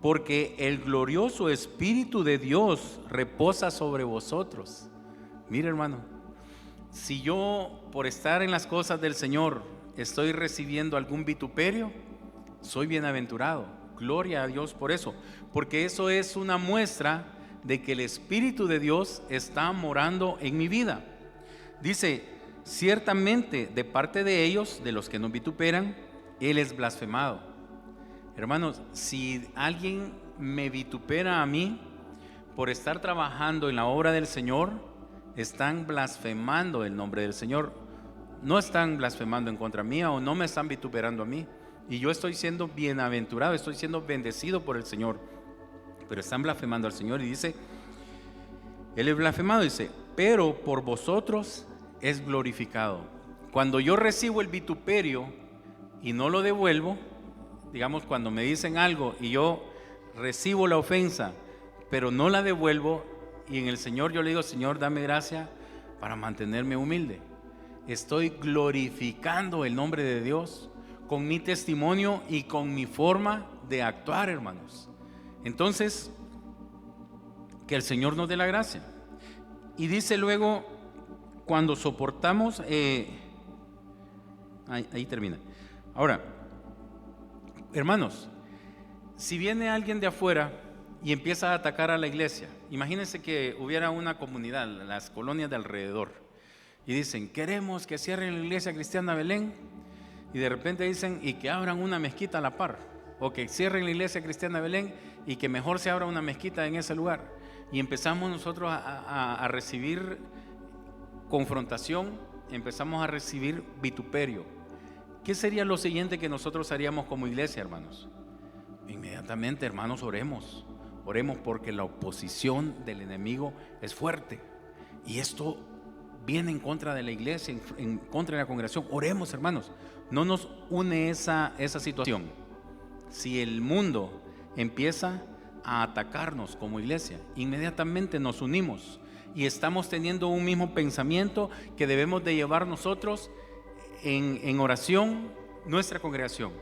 porque el glorioso Espíritu de Dios reposa sobre vosotros. Mira, hermano, si yo por estar en las cosas del Señor estoy recibiendo algún vituperio, soy bienaventurado. Gloria a Dios por eso, porque eso es una muestra de que el Espíritu de Dios está morando en mi vida. Dice, ciertamente de parte de ellos, de los que nos vituperan, Él es blasfemado. Hermanos, si alguien me vitupera a mí por estar trabajando en la obra del Señor, están blasfemando el nombre del Señor. no están blasfemando en contra mía o no me están vituperando a mí. Y yo estoy siendo bienaventurado, estoy siendo bendecido por el Señor. Pero están blasfemando al Señor y dice, Él es blasfemado, dice, pero por vosotros es glorificado. Cuando yo recibo el vituperio y no lo devuelvo, digamos cuando me dicen algo y yo recibo la ofensa, pero no la devuelvo, y en el Señor yo le digo, Señor, dame gracia para mantenerme humilde. Estoy glorificando el nombre de Dios con mi testimonio y con mi forma de actuar, hermanos. Entonces, que el Señor nos dé la gracia. Y dice luego, cuando soportamos, ahí termina. Ahora, hermanos, si viene alguien de afuera y empieza a atacar a la iglesia, imagínense que hubiera una comunidad, las colonias de alrededor, y dicen, queremos que cierren la iglesia cristiana Belén, y de repente dicen, y que abran una mezquita a la par, o que cierren la iglesia cristiana Belén y que mejor se abra una mezquita en ese lugar. Y empezamos nosotros a recibir confrontación, empezamos a recibir vituperio. ¿Qué sería lo siguiente que nosotros haríamos como iglesia, hermanos? Inmediatamente, hermanos, oremos porque la oposición del enemigo es fuerte y esto viene en contra de la iglesia, en contra de la congregación. Oremos, hermanos. No nos une esa situación. Si el mundo empieza a atacarnos como iglesia, inmediatamente nos unimos y estamos teniendo un mismo pensamiento que debemos de llevar nosotros en oración, nuestra congregación.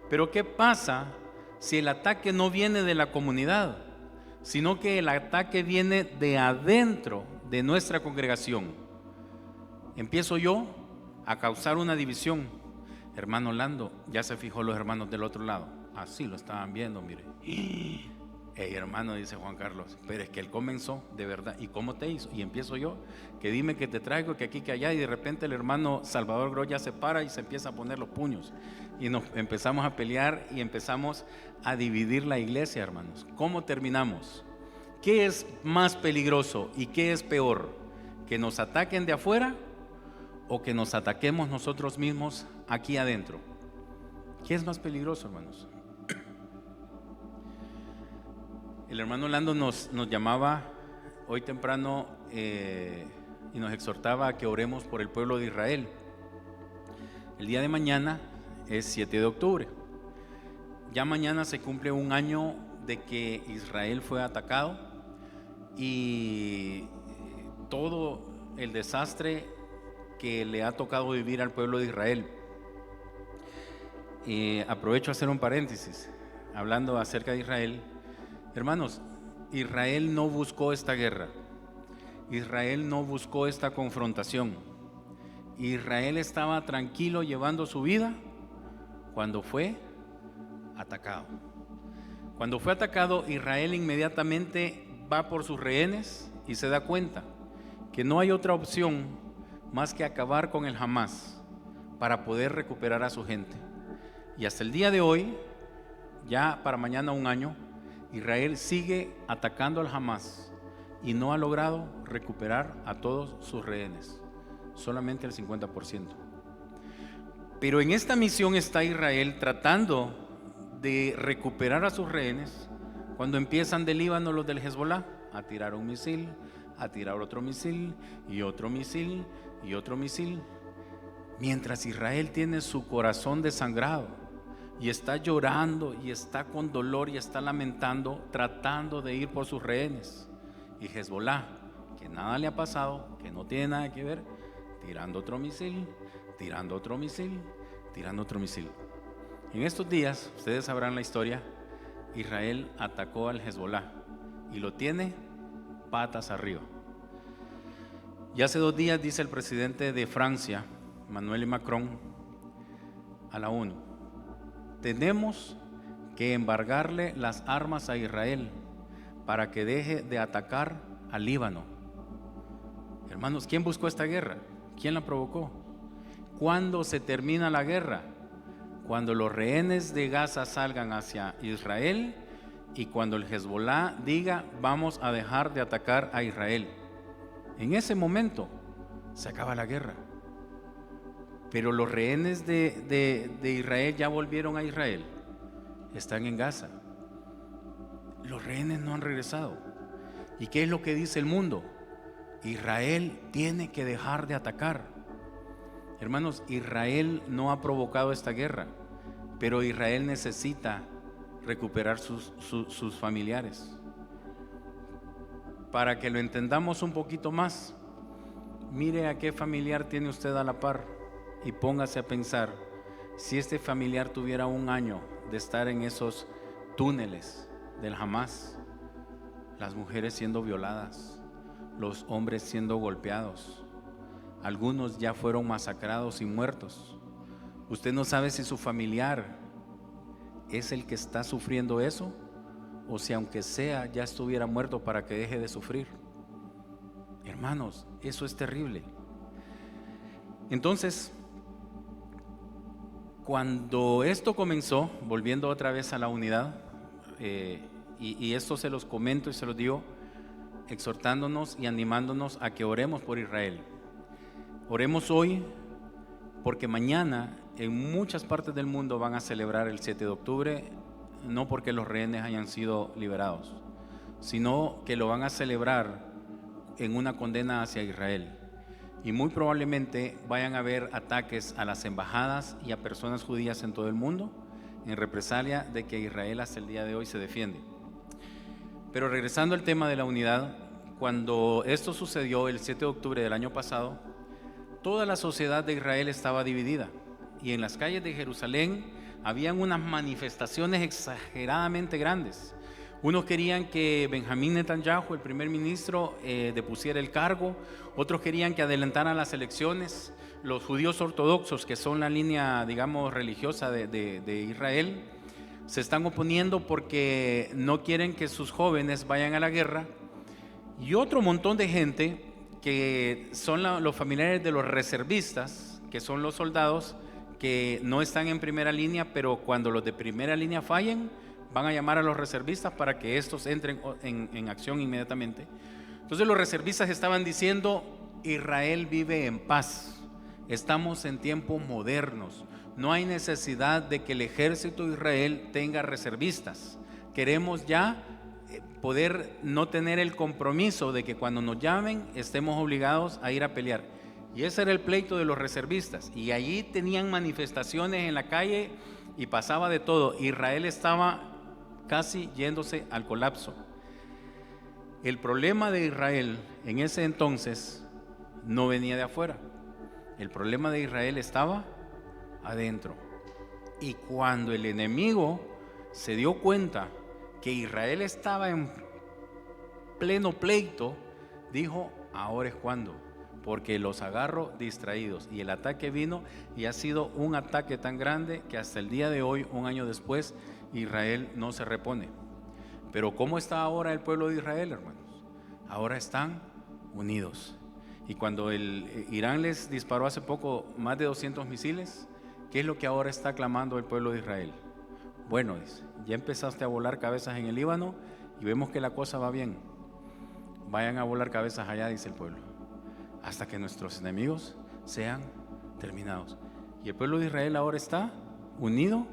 Pero ¿qué pasa si el ataque no viene de la comunidad, sino que el ataque viene de adentro de nuestra congregación? Empiezo yo a causar una división. Hermano Lando, ya se fijó los hermanos del otro lado. Así lo estaban viendo, mire. Hey, hermano, dice Juan Carlos, pero es que él comenzó de verdad. ¿Y cómo te hizo? Y empiezo yo, que dime que te traigo, que aquí, que allá. Y de repente el hermano Salvador Groya se para y se empieza a poner los puños. Y nos empezamos a pelear y empezamos a dividir la iglesia, hermanos. ¿Cómo terminamos? ¿Qué es más peligroso y qué es peor? ¿Que nos ataquen de afuera o que nos ataquemos nosotros mismos aquí adentro? ¿Qué es más peligroso, hermanos? El hermano Lando nos llamaba hoy temprano y nos exhortaba a que oremos por el pueblo de Israel. El día de mañana es 7 de octubre. Ya mañana se cumple un año de que Israel fue atacado y todo el desastre que le ha tocado vivir al pueblo de Israel. Aprovecho a hacer un paréntesis, hablando acerca de Israel. Hermanos, Israel no buscó esta guerra, Israel no buscó esta confrontación. Israel estaba tranquilo llevando su vida cuando fue atacado. Cuando fue atacado, Israel inmediatamente va por sus rehenes y se da cuenta que no hay otra opción más que acabar con el Hamás para poder recuperar a su gente. Y hasta el día de hoy, ya para mañana un año, Israel sigue atacando al Hamás y no ha logrado recuperar a todos sus rehenes, solamente el 50%. Pero en esta misión está Israel tratando de recuperar a sus rehenes cuando empiezan del Líbano los del Hezbolá a tirar un misil, a tirar otro misil y otro misil y otro misil, mientras Israel tiene su corazón desangrado y está llorando y está con dolor y está lamentando, tratando de ir por sus rehenes. Y Hezbolá, que nada le ha pasado, que no tiene nada que ver, tirando otro misil, tirando otro misil, tirando otro misil. En estos días, ustedes sabrán la historia, Israel atacó al Hezbolá y lo tiene patas arriba. Y hace 2 días dice el presidente de Francia, Emmanuel Macron, a la ONU: tenemos que embargarle las armas a Israel para que deje de atacar al Líbano. Hermanos, ¿quién buscó esta guerra? ¿Quién la provocó? ¿Cuándo se termina la guerra? Cuando los rehenes de Gaza salgan hacia Israel y cuando el Hezbolá diga vamos a dejar de atacar a Israel. En ese momento se acaba la guerra. Pero los rehenes de Israel ya volvieron a Israel, están en Gaza. Los rehenes no han regresado. ¿Y qué es lo que dice el mundo? Israel tiene que dejar de atacar. Hermanos, Israel no ha provocado esta guerra, pero Israel necesita recuperar sus familiares. Para que lo entendamos un poquito más, mire a qué familiar tiene usted a la par y póngase a pensar, si este familiar tuviera 1 año de estar en esos túneles del Hamas, las mujeres siendo violadas, los hombres siendo golpeados, algunos ya fueron masacrados y muertos. Usted no sabe si su familiar es el que está sufriendo eso, o si aunque sea ya estuviera muerto para que deje de sufrir. Hermanos, eso es terrible. Entonces, cuando esto comenzó, volviendo otra vez a la unidad, y esto se los comento y se los digo, exhortándonos y animándonos a que oremos por Israel. Oremos hoy porque mañana en muchas partes del mundo van a celebrar el 7 de octubre, no porque los rehenes hayan sido liberados, sino que lo van a celebrar en una condena hacia Israel. Y muy probablemente vayan a haber ataques a las embajadas y a personas judías en todo el mundo, en represalia de que Israel hasta el día de hoy se defiende. Pero regresando al tema de la unidad, cuando esto sucedió el 7 de octubre del año pasado, toda la sociedad de Israel estaba dividida, y en las calles de Jerusalén habían unas manifestaciones exageradamente grandes. Unos querían que Benjamín Netanyahu, el primer ministro, depusiera el cargo. Otros querían que adelantaran las elecciones. Los judíos ortodoxos, que son la línea, digamos, religiosa de Israel, se están oponiendo porque no quieren que sus jóvenes vayan a la guerra. Y otro montón de gente que son los familiares de los reservistas, que son los soldados que no están en primera línea, pero cuando los de primera línea fallen, van a llamar a los reservistas para que estos entren en acción inmediatamente. Entonces los reservistas estaban diciendo: Israel vive en paz, estamos en tiempos modernos, no hay necesidad de que el ejército de Israel tenga reservistas. Queremos ya poder no tener el compromiso de que cuando nos llamen estemos obligados a ir a pelear. Y ese era el pleito de los reservistas, y allí tenían manifestaciones en la calle y pasaba de todo. Israel estaba casi yéndose al colapso. El problema de Israel en ese entonces no venía de afuera, el problema de Israel estaba adentro. Y cuando el enemigo se dio cuenta que Israel estaba en pleno pleito, dijo: ahora es cuando, porque los agarro distraídos. Y el ataque vino, y ha sido un ataque tan grande que hasta el día de hoy, 1 año después, Israel no se repone. Pero ¿cómo está ahora el pueblo de Israel, hermanos? Ahora están unidos. Y cuando el Irán les disparó hace poco más de 200 misiles, ¿qué es lo que ahora está clamando el pueblo de Israel? Bueno, dice: ya empezaste a volar cabezas en el Líbano y vemos que la cosa va bien. Vayan a volar cabezas allá, dice el pueblo, hasta que nuestros enemigos sean terminados. Y el pueblo de Israel ahora está unido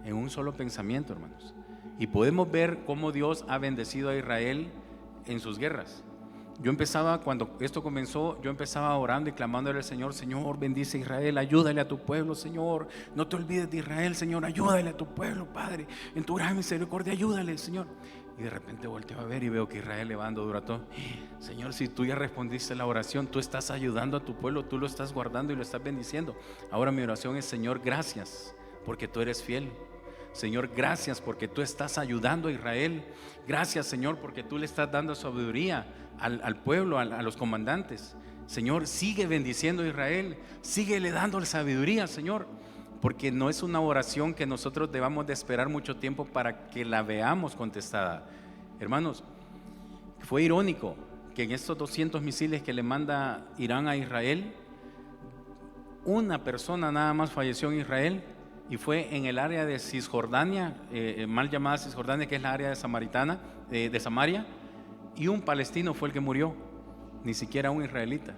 en un solo pensamiento, hermanos. Y podemos ver cómo Dios ha bendecido a Israel en sus guerras. Yo empezaba, cuando esto comenzó, yo empezaba orando y clamándole al Señor: Señor, bendice a Israel, ayúdale a tu pueblo, Señor, no te olvides de Israel, Señor, ayúdale a tu pueblo, Padre, en tu gran misericordia, ayúdale, Señor. Y de repente volteo a ver y veo que Israel le va dando duro a todo. Señor, si tú ya respondiste la oración, tú estás ayudando a tu pueblo, tú lo estás guardando y lo estás bendiciendo. Ahora mi oración es: Señor, gracias porque tú eres fiel. Señor, gracias porque tú estás ayudando a Israel. Gracias, Señor, porque tú le estás dando sabiduría al pueblo, a los comandantes. Señor, sigue bendiciendo a Israel, síguele dando sabiduría, Señor, porque no es una oración que nosotros debamos de esperar mucho tiempo para que la veamos contestada. Hermanos, fue irónico que en estos 200 misiles que le manda Irán a Israel, una persona nada más falleció en Israel, y fue en el área de Cisjordania, mal llamada Cisjordania, que es la área de Samaria, y un palestino fue el que murió, ni siquiera un israelita.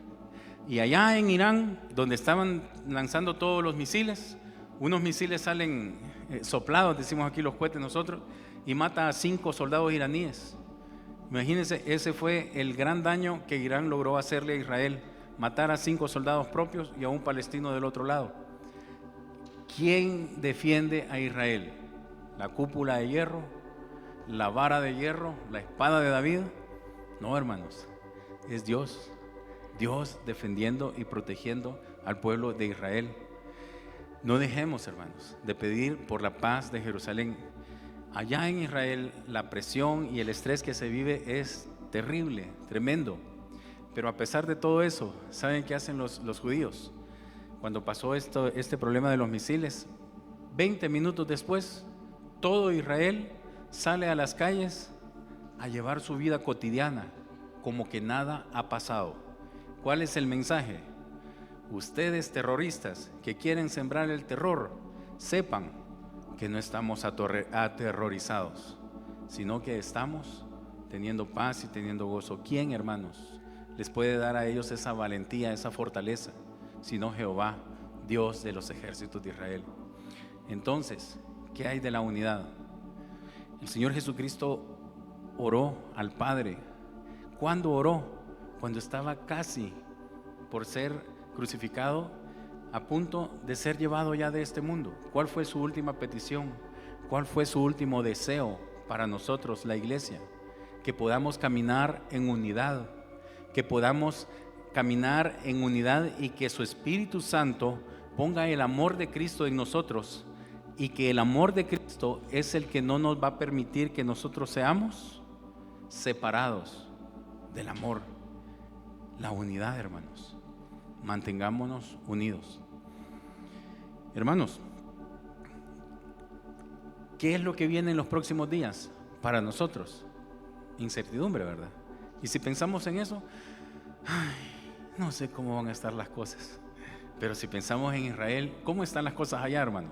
Y allá en Irán, donde estaban lanzando todos los misiles, unos misiles salen soplados, decimos aquí los cohetes nosotros, y mata a 5 soldados iraníes. Imagínense, ese fue el gran daño que Irán logró hacerle a Israel, matar a 5 soldados propios y a un palestino del otro lado. ¿Quién defiende a Israel? ¿La cúpula de hierro? ¿La vara de hierro? ¿La espada de David? No, hermanos, es Dios. Dios defendiendo y protegiendo al pueblo de Israel. No dejemos, hermanos, de pedir por la paz de Jerusalén. Allá en Israel la presión y el estrés que se vive es terrible, tremendo. Pero a pesar de todo eso, ¿saben qué hacen los judíos? Cuando pasó este problema de los misiles, 20 minutos después, todo Israel sale a las calles a llevar su vida cotidiana, como que nada ha pasado. ¿Cuál es el mensaje? Ustedes terroristas que quieren sembrar el terror, sepan que no estamos aterrorizados, sino que estamos teniendo paz y teniendo gozo. ¿Quién, hermanos, les puede dar a ellos esa valentía, esa fortaleza, sino Jehová, Dios de los ejércitos de Israel? Entonces, ¿qué hay de la unidad? El Señor Jesucristo oró al Padre. ¿Cuándo oró? Cuando estaba casi por ser crucificado, a punto de ser llevado ya de este mundo. ¿Cuál fue su última petición? ¿Cuál fue su último deseo para nosotros, la iglesia? Que podamos caminar en unidad, que podamos caminar en unidad y que su Espíritu Santo ponga el amor de Cristo en nosotros, y que el amor de Cristo es el que no nos va a permitir que nosotros seamos separados del amor. La unidad, hermanos. Mantengámonos unidos. Hermanos, ¿qué es lo que viene en los próximos días para nosotros? Incertidumbre, ¿verdad? Y si pensamos en eso, no sé cómo van a estar las cosas. Pero si pensamos en Israel, ¿cómo están las cosas allá, hermano?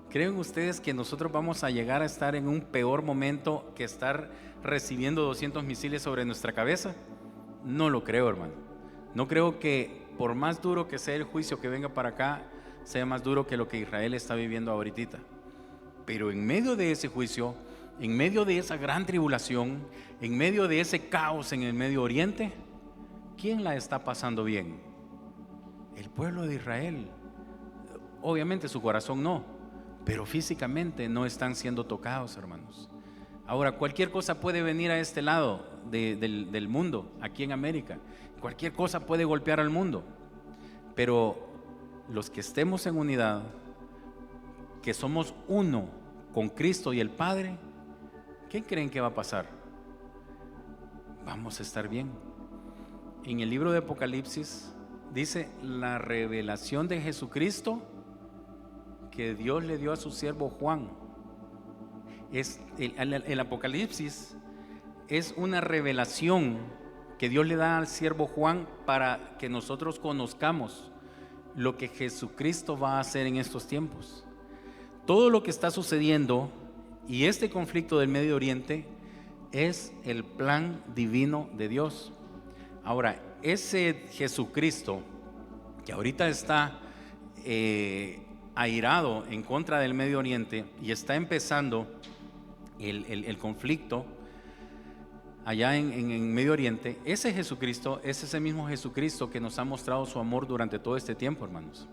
¿Creen ustedes que nosotros vamos a llegar a estar en un peor momento que estar recibiendo 200 misiles sobre nuestra cabeza? No lo creo, hermano. No creo que por más duro que sea el juicio que venga para acá, sea más duro que lo que Israel está viviendo ahorita. Pero en medio de ese juicio, en medio de esa gran tribulación, en medio de ese caos en el Medio Oriente, ¿quién la está pasando bien? El pueblo de Israel. Obviamente su corazón no, pero físicamente no están siendo tocados, hermanos. Ahora, cualquier cosa puede venir a este lado del mundo, aquí en América. Cualquier cosa puede golpear al mundo. Pero los que estemos en unidad, que somos uno con Cristo y el Padre, ¿qué creen que va a pasar? Vamos a estar bien. En el libro de Apocalipsis dice la revelación de Jesucristo que Dios le dio a su siervo Juan. El Apocalipsis es una revelación que Dios le da al siervo Juan para que nosotros conozcamos lo que Jesucristo va a hacer en estos tiempos. Todo lo que está sucediendo y este conflicto del Medio Oriente es el plan divino de Dios. Ahora, ese Jesucristo que ahorita está airado en contra del Medio Oriente y está empezando el conflicto allá en Medio Oriente, ese Jesucristo es ese mismo Jesucristo que nos ha mostrado su amor durante todo este tiempo, hermanos.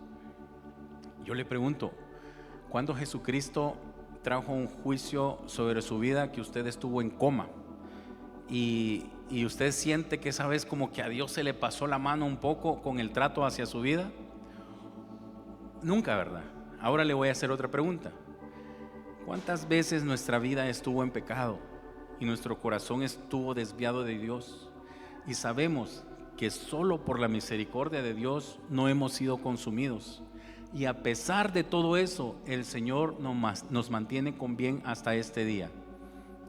Yo le pregunto, ¿cuándo Jesucristo trajo un juicio sobre su vida que usted estuvo en coma? Y usted siente que esa vez como que a Dios se le pasó la mano un poco con el trato hacia su vida. Nunca, ¿verdad? Ahora le voy a hacer otra pregunta. ¿Cuántas veces nuestra vida estuvo en pecado y nuestro corazón estuvo desviado de Dios? Y sabemos que solo por la misericordia de Dios no hemos sido consumidos. Y a pesar de todo eso, el Señor nos mantiene con bien hasta este día.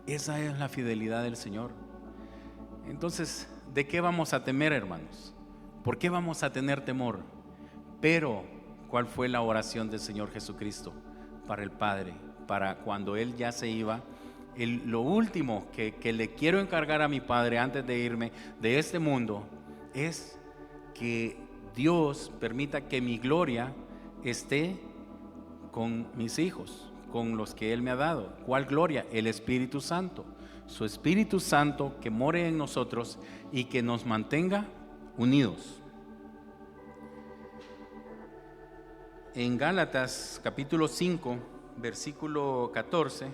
Esa es la fidelidad del Señor. Entonces, ¿de qué vamos a temer, hermanos? ¿Por qué vamos a tener temor? Pero, ¿cuál fue la oración del Señor Jesucristo para el Padre? Para cuando Él ya se iba, lo último que le quiero encargar a mi Padre antes de irme de este mundo es que Dios permita que mi gloria esté con mis hijos, con los que Él me ha dado. ¿Cuál gloria? El Espíritu Santo. Su Espíritu Santo que more en nosotros y que nos mantenga unidos. En Gálatas capítulo 5, versículo 14,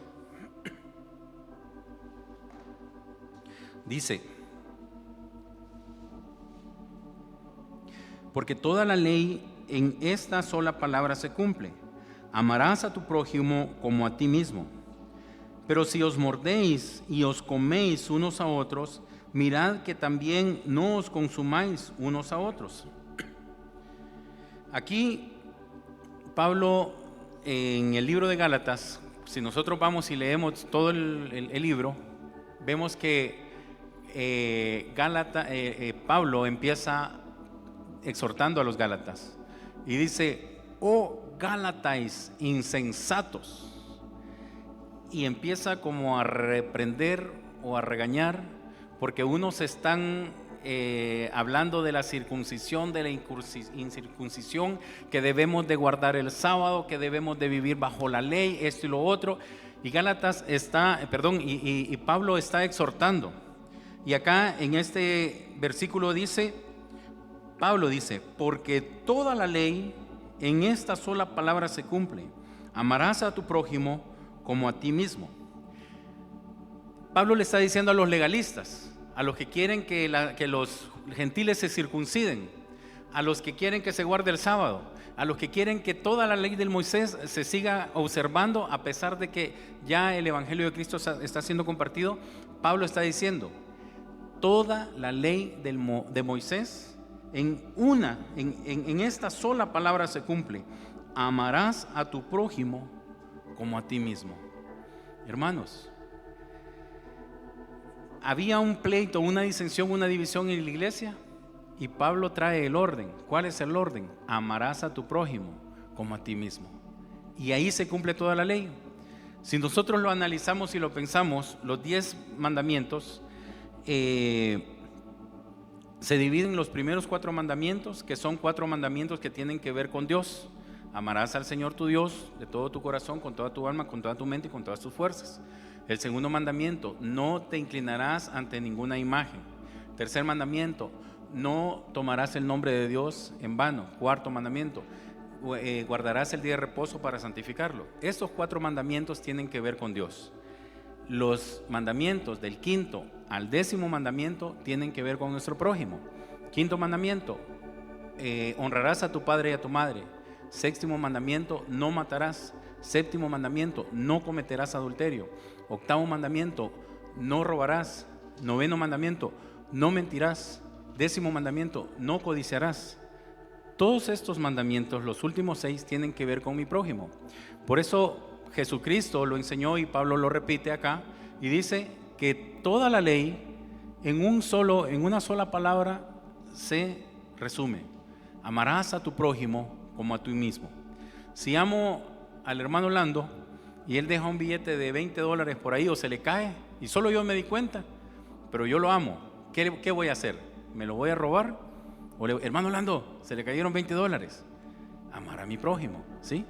dice: porque toda la ley en esta sola palabra se cumple: amarás a tu prójimo como a ti mismo. Pero si os mordéis y os coméis unos a otros, mirad que también no os consumáis unos a otros. Aquí Pablo, en el libro de Gálatas, si nosotros vamos y leemos todo el libro, vemos que Pablo empieza exhortando a los gálatas y dice: oh gálatas insensatos, y empieza como a reprender o a regañar, porque unos están hablando de la circuncisión, de la incircuncisión, que debemos de guardar el sábado, que debemos de vivir bajo la ley, esto y lo otro, y Pablo está exhortando. Y acá en este versículo Pablo dice: porque toda la ley en esta sola palabra se cumple: amarás a tu prójimo como a ti mismo. Pablo le está diciendo a los legalistas, a los que quieren que los gentiles se circunciden, a los que quieren que se guarde el sábado, a los que quieren que toda la ley del Moisés se siga observando, a pesar de que ya el evangelio de Cristo está siendo compartido. Pablo está diciendo: toda la ley de Moisés en esta sola palabra se cumple: amarás a tu prójimo como a ti mismo. Hermanos, había un pleito, una disensión, una división en la iglesia, y Pablo trae el orden. ¿Cuál es el orden? Amarás a tu prójimo como a ti mismo. Y ahí se cumple toda la ley. Si nosotros lo analizamos y lo pensamos, los 10 mandamientos se dividen en los primeros 4 mandamientos, que son 4 mandamientos que tienen que ver con Dios. Amarás al Señor tu Dios de todo tu corazón, con toda tu alma, con toda tu mente y con todas tus fuerzas. El segundo mandamiento: no te inclinarás ante ninguna imagen. Tercer mandamiento: no tomarás el nombre de Dios en vano. Cuarto mandamiento: guardarás el día de reposo para santificarlo. Estos 4 mandamientos tienen que ver con Dios. Los mandamientos del 5º al 10º mandamiento tienen que ver con nuestro prójimo. 5º mandamiento: honrarás a tu padre y a tu madre. 6º mandamiento: no matarás. 7º mandamiento: no cometerás adulterio. 8º mandamiento: no robarás. 9º mandamiento: no mentirás. 10º mandamiento: no codiciarás. Todos estos mandamientos, los últimos 6, tienen que ver con mi prójimo. Por eso Jesucristo lo enseñó y Pablo lo repite acá y dice que toda la ley en una sola palabra se resume: amarás a tu prójimo como a ti mismo. Si amo al hermano Lando y él deja un billete de $20 por ahí, o se le cae y solo yo me di cuenta, pero yo lo amo, ¿qué voy a hacer? ¿Me lo voy a robar? O hermano Lando, se le cayeron $20. Amar a mi prójimo, ¿sí?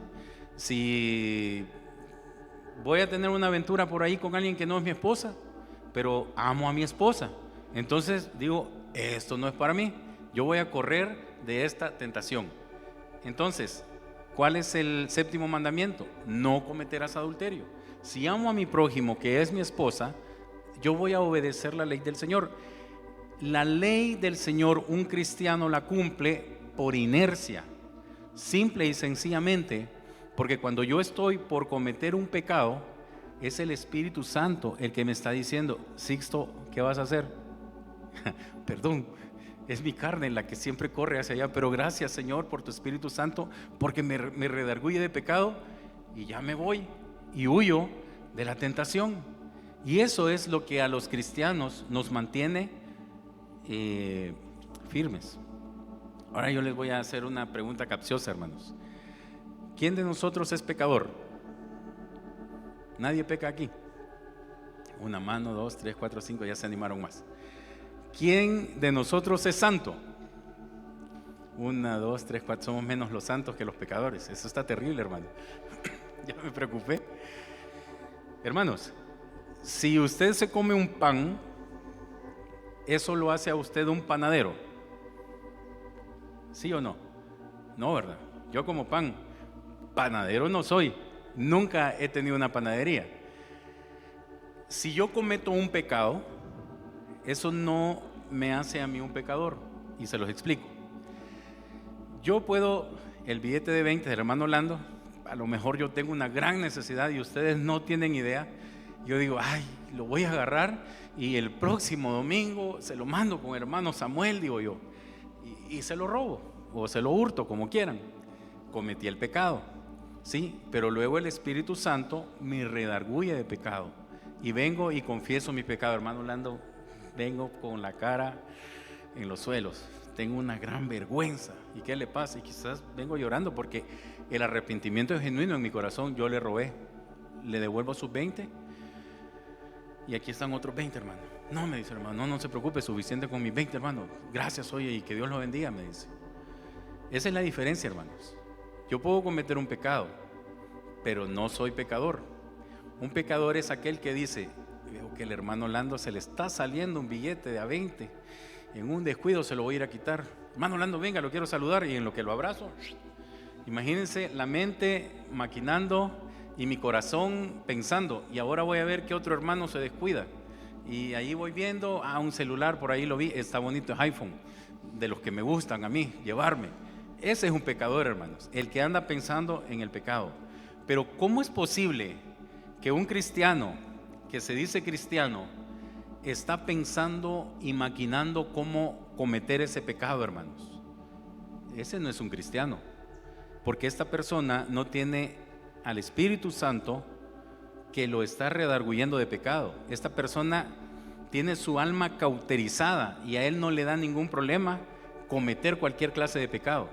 Si voy a tener una aventura por ahí con alguien que no es mi esposa, pero amo a mi esposa, entonces digo: esto no es para mí, yo voy a correr de esta tentación. Entonces, ¿cuál es el 7º mandamiento? No cometerás adulterio. Si amo a mi prójimo, que es mi esposa, yo voy a obedecer la ley del Señor. La ley del Señor, un cristiano la cumple por inercia, simple y sencillamente, porque cuando yo estoy por cometer un pecado, es el Espíritu Santo el que me está diciendo: Sixto, ¿qué vas a hacer? Perdón, es mi carne la que siempre corre hacia allá, pero gracias, Señor, por tu Espíritu Santo, porque me redarguye de pecado, y ya me voy y huyo de la tentación. Y eso es lo que a los cristianos nos mantiene firmes. Ahora yo les voy a hacer una pregunta capciosa, hermanos. ¿Quién de nosotros es pecador? Nadie peca aquí. Una mano, 2, 3, 4, 5, ya se animaron más. ¿Quién de nosotros es santo? 1, 2, 3, 4, somos menos los santos que los pecadores. Eso está terrible, hermano. Ya me preocupé. Hermanos, si usted se come un pan, ¿eso lo hace a usted un panadero? ¿Sí o no? No, ¿verdad? Yo como pan, panadero no soy. Nunca he tenido una panadería. Si yo cometo un pecado, eso no me hace a mí un pecador. Y se los explico. Yo puedo, el billete de 20 del hermano Orlando, a lo mejor yo tengo una gran necesidad y ustedes no tienen idea. Yo digo, ay, lo voy a agarrar y el próximo domingo se lo mando con el hermano Samuel, digo yo, y se lo robo o se lo hurto, como quieran. Cometí el pecado, sí, pero luego el Espíritu Santo me redarguye de pecado y vengo y confieso mi pecado. Hermano Orlando, vengo con la cara en los suelos, tengo una gran vergüenza. ¿Y qué le pasa? Y quizás vengo llorando porque el arrepentimiento es genuino en mi corazón. Yo le robé, le devuelvo sus 20 y aquí están otros 20, hermano. No, me dice, hermano, no se preocupe, suficiente con mis 20, hermano. Gracias, oye, y que Dios lo bendiga, me dice. Esa es la diferencia, hermanos. Yo puedo cometer un pecado, pero no soy pecador. Un pecador es aquel que dice, veo que el hermano Orlando se le está saliendo un billete de a 20, en un descuido se lo voy a ir a quitar. Hermano Orlando, venga, lo quiero saludar, y en lo que lo abrazo, imagínense la mente maquinando y mi corazón pensando, y ahora voy a ver que otro hermano se descuida, y ahí voy viendo, un celular, por ahí lo vi, está bonito, es iPhone, de los que me gustan a mí, llevarme. Ese es un pecador, hermanos, el que anda pensando en el pecado. Pero ¿cómo es posible que un cristiano que se dice cristiano está pensando y maquinando cómo cometer ese pecado, hermanos? Ese no es un cristiano, porque esta persona no tiene al Espíritu Santo que lo está redarguyendo de pecado. Esta persona tiene su alma cauterizada y a él no le da ningún problema cometer cualquier clase de pecado,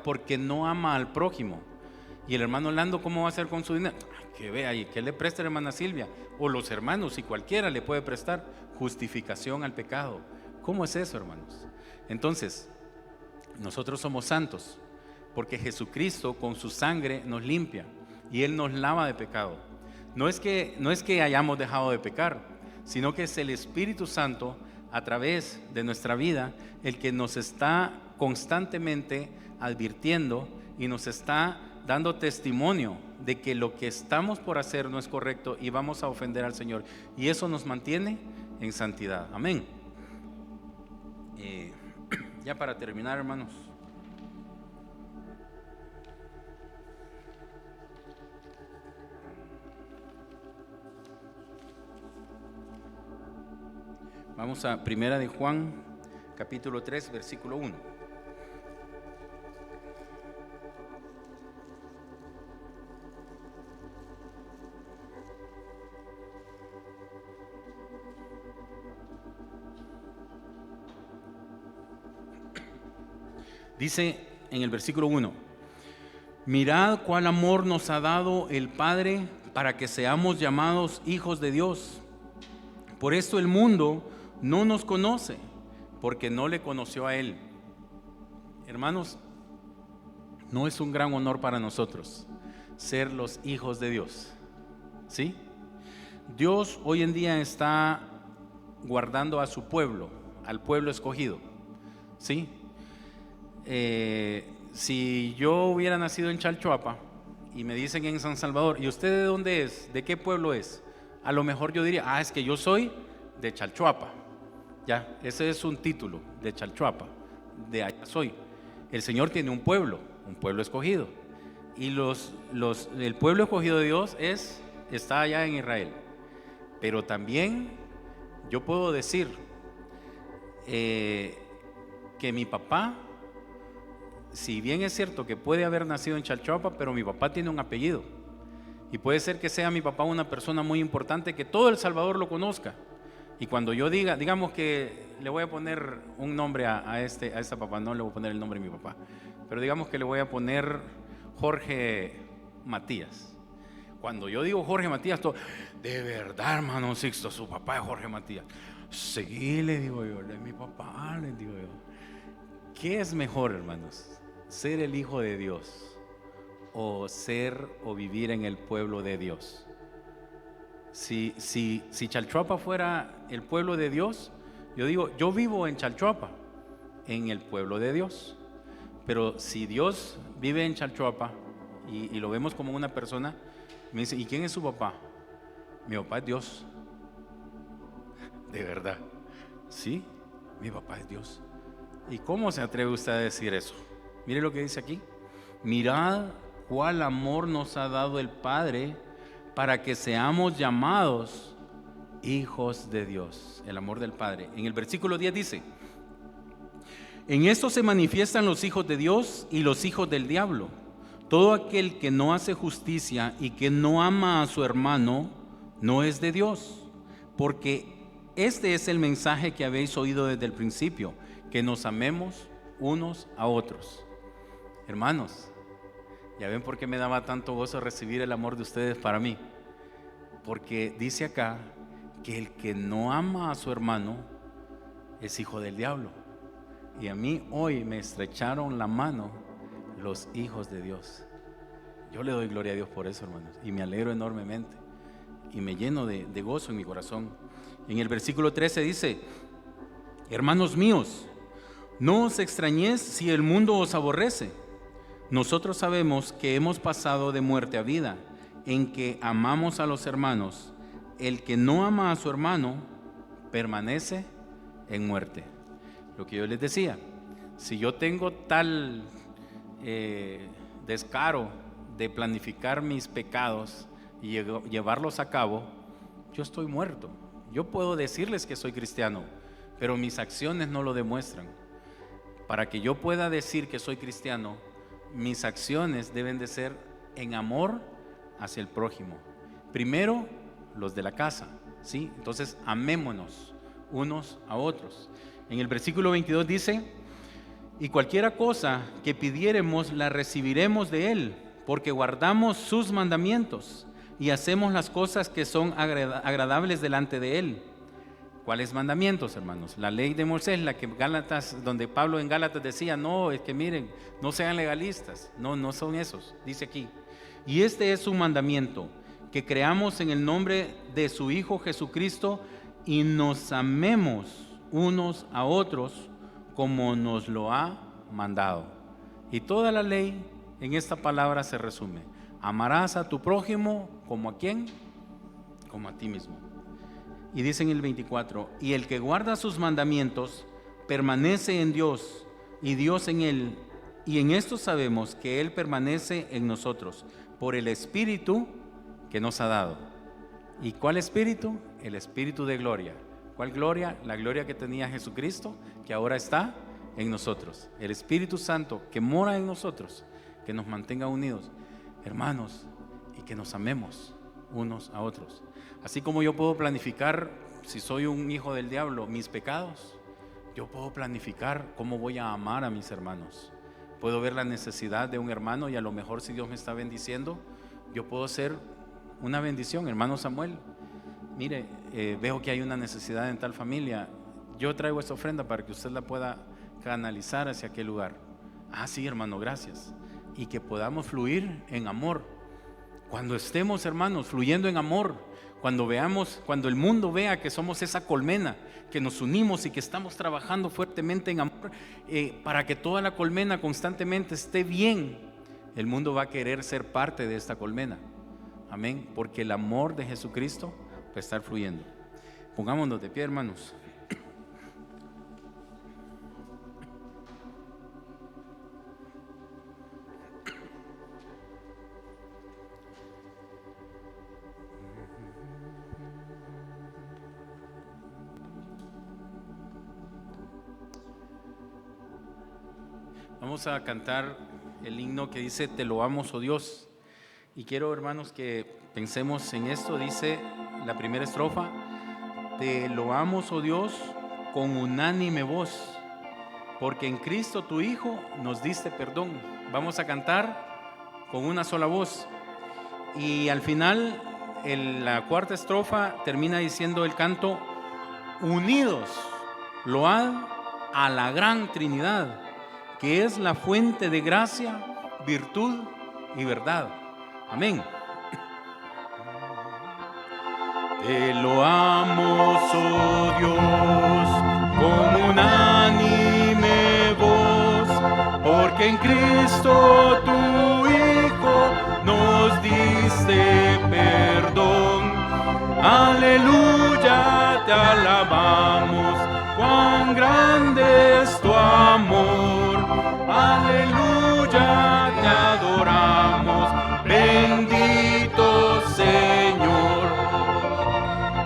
porque no ama al prójimo. Y el hermano Orlando, ¿cómo va a hacer con su dinero? Que vea ahí, que le preste a la hermana Silvia, o los hermanos, si cualquiera le puede prestar. Justificación al pecado. ¿Cómo es eso, hermanos? Entonces, nosotros somos santos porque Jesucristo con su sangre nos limpia y Él nos lava de pecado. No es que hayamos dejado de pecar, sino que es el Espíritu Santo a través de nuestra vida el que nos está constantemente advirtiendo y nos está dando testimonio de que lo que estamos por hacer no es correcto y vamos a ofender al Señor, y eso nos mantiene en santidad. Amén. Ya para terminar, hermanos, vamos a Primera de Juan, capítulo 3, versículo 1. Dice en el versículo 1: mirad cuál amor nos ha dado el Padre para que seamos llamados hijos de Dios. Por esto el mundo no nos conoce, porque no le conoció a Él. Hermanos, ¿no es un gran honor para nosotros ser los hijos de Dios? ¿Sí? Dios hoy en día está guardando a su pueblo, al pueblo escogido. ¿Sí? Si yo hubiera nacido en Chalchuapa y me dicen en San Salvador, ¿y usted de dónde es? ¿De qué pueblo es? A lo mejor yo diría, es que yo soy de Chalchuapa. Ya, ese es un título, de Chalchuapa, de allá soy. El Señor tiene un pueblo escogido, y el pueblo escogido de Dios está allá en Israel. Pero también yo puedo decir que mi papá, si bien es cierto que puede haber nacido en Chalchuapa, pero mi papá tiene un apellido, y puede ser que sea mi papá una persona muy importante, que todo El Salvador lo conozca. Y cuando yo digamos que le voy a poner un nombre a este papá, no le voy a poner el nombre de mi papá, pero digamos que le voy a poner Jorge Matías. Cuando yo digo Jorge Matías, todo, de verdad, hermano Sixto, su papá es Jorge Matías. Sí, le digo yo, él es mi papá, le digo yo. ¿Qué es mejor, hermanos? ¿Ser el hijo de Dios o ser o vivir en el pueblo de Dios? Si Chalchuapa fuera el pueblo de Dios, yo digo, yo vivo en Chalchuapa, en el pueblo de Dios. Pero si Dios vive en Chalchuapa y lo vemos como una persona, me dice, ¿y quién es su papá? Mi papá es Dios. De verdad. Sí, mi papá es Dios. ¿Y cómo se atreve usted a decir eso? Mire lo que dice aquí. Mirad cuál amor nos ha dado el Padre para que seamos llamados hijos de Dios. El amor del Padre. En el versículo 10 dice: en esto se manifiestan los hijos de Dios y los hijos del diablo. Todo aquel que no hace justicia y que no ama a su hermano no es de Dios, porque este es el mensaje que habéis oído desde el principio, que nos amemos unos a otros. Hermanos, ya ven por qué me daba tanto gozo recibir el amor de ustedes para mí, porque dice acá que el que no ama a su hermano es hijo del diablo. Y a mí hoy me estrecharon la mano los hijos de Dios. Yo le doy gloria a Dios por eso, hermanos, y me alegro enormemente y me lleno de gozo en mi corazón. En el versículo 13 dice: hermanos míos, no os extrañéis si el mundo os aborrece. Nosotros sabemos que hemos pasado de muerte a vida, en que amamos a los hermanos. El que no ama a su hermano permanece en muerte. Lo que yo les decía, si yo tengo tal descaro de planificar mis pecados y llevarlos a cabo, yo estoy muerto. Yo puedo decirles que soy cristiano, pero mis acciones no lo demuestran. Para que yo pueda decir que soy cristiano, mis acciones deben de ser en amor hacia el prójimo. Primero, los de la casa, ¿sí? Entonces, amémonos unos a otros. En el versículo 22 dice: y cualquiera cosa que pidiéremos la recibiremos de Él, porque guardamos sus mandamientos y hacemos las cosas que son agradables delante de Él. ¿Cuáles mandamientos, hermanos? La ley de Moisés, la que Gálatas, donde Pablo en Gálatas decía, no, es que miren, no sean legalistas. No, no son esos, dice aquí. Y este es su mandamiento, que creamos en el nombre de su Hijo Jesucristo y nos amemos unos a otros como nos lo ha mandado. Y toda la ley en esta palabra se resume: amarás a tu prójimo como a quién, como a ti mismo. Y dice en el 24: y el que guarda sus mandamientos permanece en Dios y Dios en él, y en esto sabemos que Él permanece en nosotros por el Espíritu que nos ha dado. ¿Y cuál Espíritu? El Espíritu de gloria. ¿Cuál gloria? La gloria que tenía Jesucristo, que ahora está en nosotros. El Espíritu Santo que mora en nosotros, que nos mantenga unidos, hermanos, y que nos amemos unos a otros. Así como yo puedo planificar, si soy un hijo del diablo, mis pecados, yo puedo planificar cómo voy a amar a mis hermanos. Puedo ver la necesidad de un hermano y a lo mejor, si Dios me está bendiciendo, yo puedo ser una bendición. Hermano Samuel, mire, veo que hay una necesidad en tal familia, yo traigo esta ofrenda para que usted la pueda canalizar hacia aquel lugar. Ah, sí, hermano, gracias. Y que podamos fluir en amor. Cuando estemos, hermanos, fluyendo en amor, cuando el mundo vea que somos esa colmena, que nos unimos y que estamos trabajando fuertemente en amor, para que toda la colmena constantemente esté bien, el mundo va a querer ser parte de esta colmena. Amén, porque el amor de Jesucristo va a estar fluyendo. Pongámonos de pie, hermanos. Vamos a cantar el himno que dice Te loamos, oh Dios. Y quiero, hermanos, que pensemos en esto. Dice la primera estrofa: Te loamos, oh Dios, con unánime voz, porque en Cristo tu Hijo nos diste perdón. Vamos a cantar con una sola voz. Y al final, la cuarta estrofa termina diciendo el canto: unidos, load a la gran Trinidad. que es la fuente de gracia, virtud y verdad. Amén. Te loamos, oh Dios, con unánime voz, porque en Cristo tu Hijo nos diste perdón. Aleluya, te alabamos, cuán grande es tu amor. Aleluya, te adoramos, bendito Señor.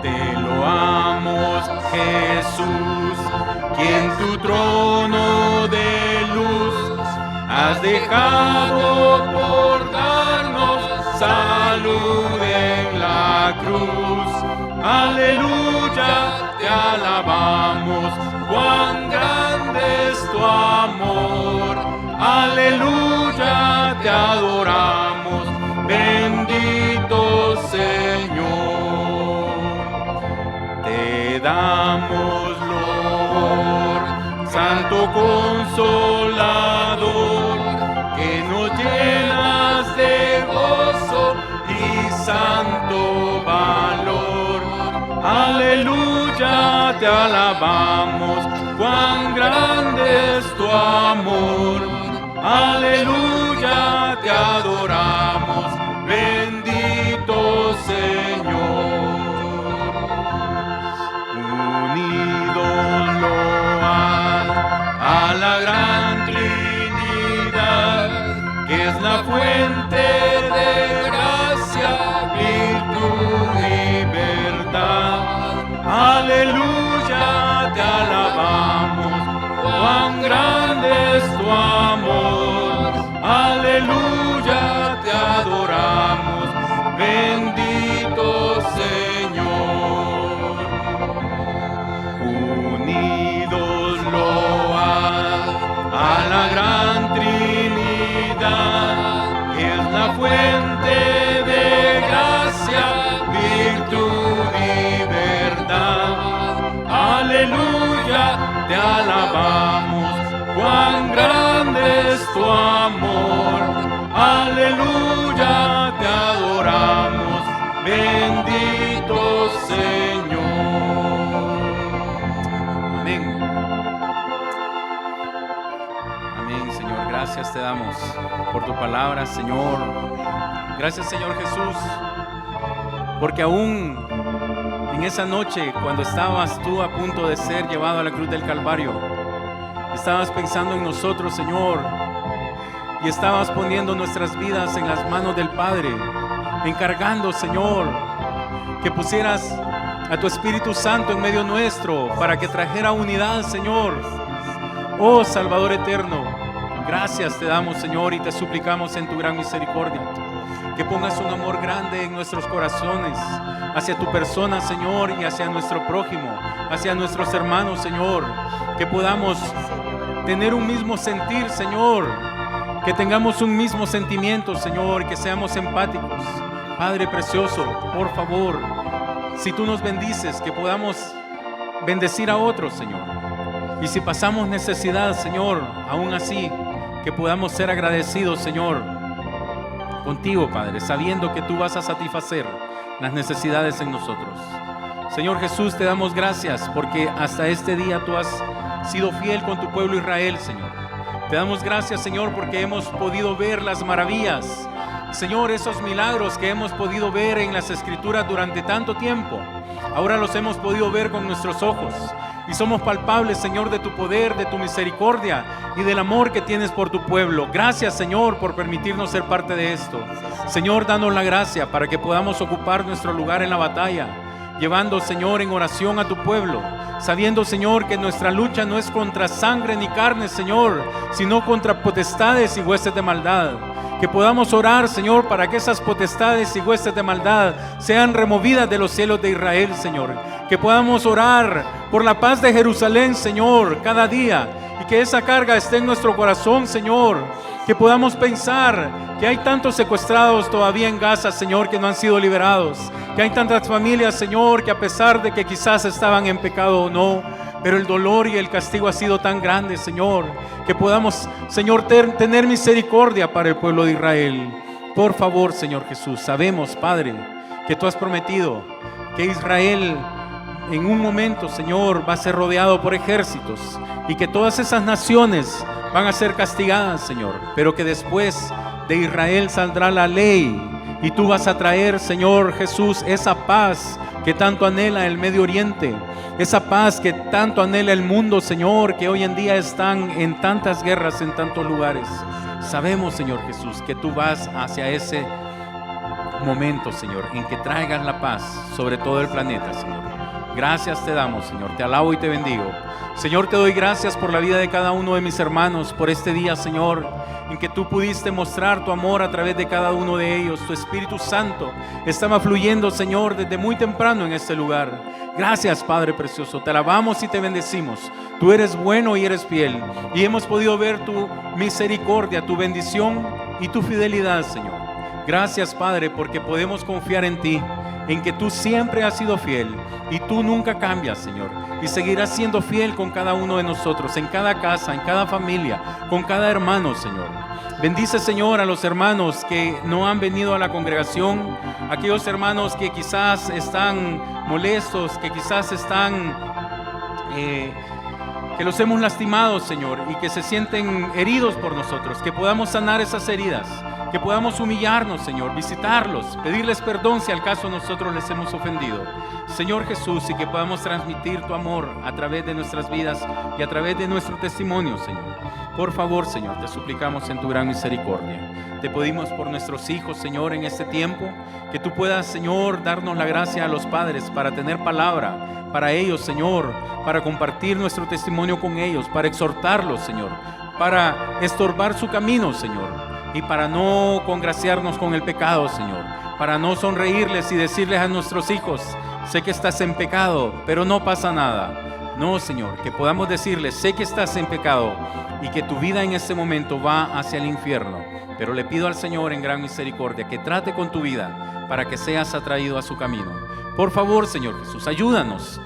Te loamos, Jesús, quien tu trono de luz has dejado por darnos salud en la cruz. Aleluya, te alabamos, cuán grande es tu amor. Aleluya, te adoramos, bendito Señor. Te damos loor, Santo Consolador, que nos llenas de gozo y santo valor. Aleluya, te alabamos, cuán grande es tu amor. Aleluya, te adoramos, bendito Señor. Unidos load a la gran Trinidad, que es la fuente de gracia, virtud y verdad. Aleluya, te alabamos, cuán grande es tu amor. Aleluya, te adoramos, bendito Señor. Unidos load a la gran Trinidad, que es la fuente de gracia, virtud y verdad. Aleluya, te alabamos, cuán grande es tu amor. Aleluya, te adoramos, bendito Señor. Amén. Amén, Señor. Gracias te damos por tu palabra, Señor. Gracias, Señor Jesús, porque aún en esa noche, cuando estabas tú a punto de ser llevado a la cruz del Calvario, estabas pensando en nosotros, Señor, y estabas poniendo nuestras vidas en las manos del Padre, encargando, Señor, que pusieras a tu Espíritu Santo en medio nuestro para que trajera unidad, Señor. Oh Salvador eterno, gracias te damos, Señor, y te suplicamos en tu gran misericordia que pongas un amor grande en nuestros corazones hacia tu persona, Señor, y hacia nuestro prójimo, hacia nuestros hermanos, Señor, que podamos tener un mismo sentir, Señor, que tengamos un mismo sentimiento, Señor, que seamos empáticos. Padre precioso, por favor, si tú nos bendices, que podamos bendecir a otros, Señor, y si pasamos necesidad, Señor, aún así, que podamos ser agradecidos, Señor, contigo, Padre, sabiendo que tú vas a satisfacer las necesidades en nosotros. Señor Jesús, te damos gracias porque hasta este día tú has sido fiel con tu pueblo Israel, Señor. Te damos gracias, Señor, porque hemos podido ver las maravillas, Señor, esos milagros que hemos podido ver en las Escrituras durante tanto tiempo. Ahora los hemos podido ver con nuestros ojos y somos palpables, Señor, de tu poder, de tu misericordia y del amor que tienes por tu pueblo. Gracias, Señor, por permitirnos ser parte de esto. Señor, danos la gracia para que podamos ocupar nuestro lugar en la batalla, llevando, Señor, en oración a tu pueblo, sabiendo, Señor, que nuestra lucha no es contra sangre ni carne, Señor, sino contra potestades y huestes de maldad. Que podamos orar, Señor, para que esas potestades y huestes de maldad sean removidas de los cielos de Israel, Señor. Que podamos orar por la paz de Jerusalén, Señor, cada día, y que esa carga esté en nuestro corazón, Señor. Que podamos pensar que hay tantos secuestrados todavía en Gaza, Señor, que no han sido liberados. Que hay tantas familias, Señor, que a pesar de que quizás estaban en pecado o no, pero el dolor y el castigo ha sido tan grande, Señor, que podamos, Señor, tener misericordia para el pueblo de Israel. Por favor, Señor Jesús, sabemos, Padre, que tú has prometido que Israel en un momento, Señor, va a ser rodeado por ejércitos y que todas esas naciones van a ser castigadas, Señor, pero que después de Israel saldrá la ley y tú vas a traer, Señor Jesús, esa paz que tanto anhela el Medio Oriente, esa paz que tanto anhela el mundo, Señor, que hoy en día están en tantas guerras en tantos lugares. Sabemos, Señor Jesús, que tú vas hacia ese momento, Señor, en que traigas la paz sobre todo el planeta, Señor. Gracias te damos, Señor, te alabo y te bendigo. Señor, te doy gracias por la vida de cada uno de mis hermanos, por este día, Señor, en que tú pudiste mostrar tu amor a través de cada uno de ellos. Tu Espíritu Santo estaba fluyendo, Señor, desde muy temprano en este lugar. Gracias, Padre precioso, te alabamos y te bendecimos. Tú eres bueno y eres fiel, y hemos podido ver tu misericordia, tu bendición y tu fidelidad, Señor. Gracias, Padre, porque podemos confiar en ti, en que tú siempre has sido fiel y tú nunca cambias, Señor, y seguirás siendo fiel con cada uno de nosotros, en cada casa, en cada familia, con cada hermano, Señor. Bendice, Señor, a los hermanos que no han venido a la congregación, aquellos hermanos que quizás están molestos, que quizás están que los hemos lastimado, Señor, y que se sienten heridos por nosotros, que podamos sanar esas heridas, que podamos humillarnos, Señor, visitarlos, pedirles perdón si al caso nosotros les hemos ofendido, Señor Jesús, y que podamos transmitir tu amor a través de nuestras vidas y a través de nuestro testimonio, Señor. Por favor, Señor, te suplicamos en tu gran misericordia. Te pedimos por nuestros hijos, Señor, en este tiempo, que tú puedas, Señor, darnos la gracia a los padres para tener palabra para ellos, Señor, para compartir nuestro testimonio con ellos, para exhortarlos, Señor, para estorbar su camino, Señor, y para no congraciarnos con el pecado, Señor, para no sonreírles y decirles a nuestros hijos: sé que estás en pecado, pero no pasa nada. No, Señor, que podamos decirles: sé que estás en pecado y que tu vida en este momento va hacia el infierno, pero le pido al Señor en gran misericordia que trate con tu vida para que seas atraído a su camino. Por favor, Señor Jesús, ayúdanos,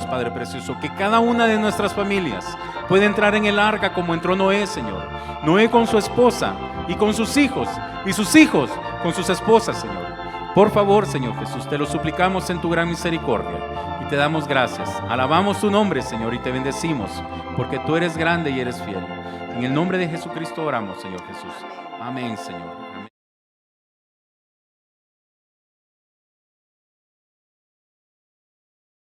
Padre precioso, que cada una de nuestras familias pueda entrar en el arca como entró Noé, Señor. Noé con su esposa y con sus hijos, y sus hijos con sus esposas, Señor. Por favor, Señor Jesús, te lo suplicamos en tu gran misericordia y te damos gracias. Alabamos tu nombre, Señor, y te bendecimos, porque tú eres grande y eres fiel. En el nombre de Jesucristo oramos, Señor Jesús. Amén, Señor.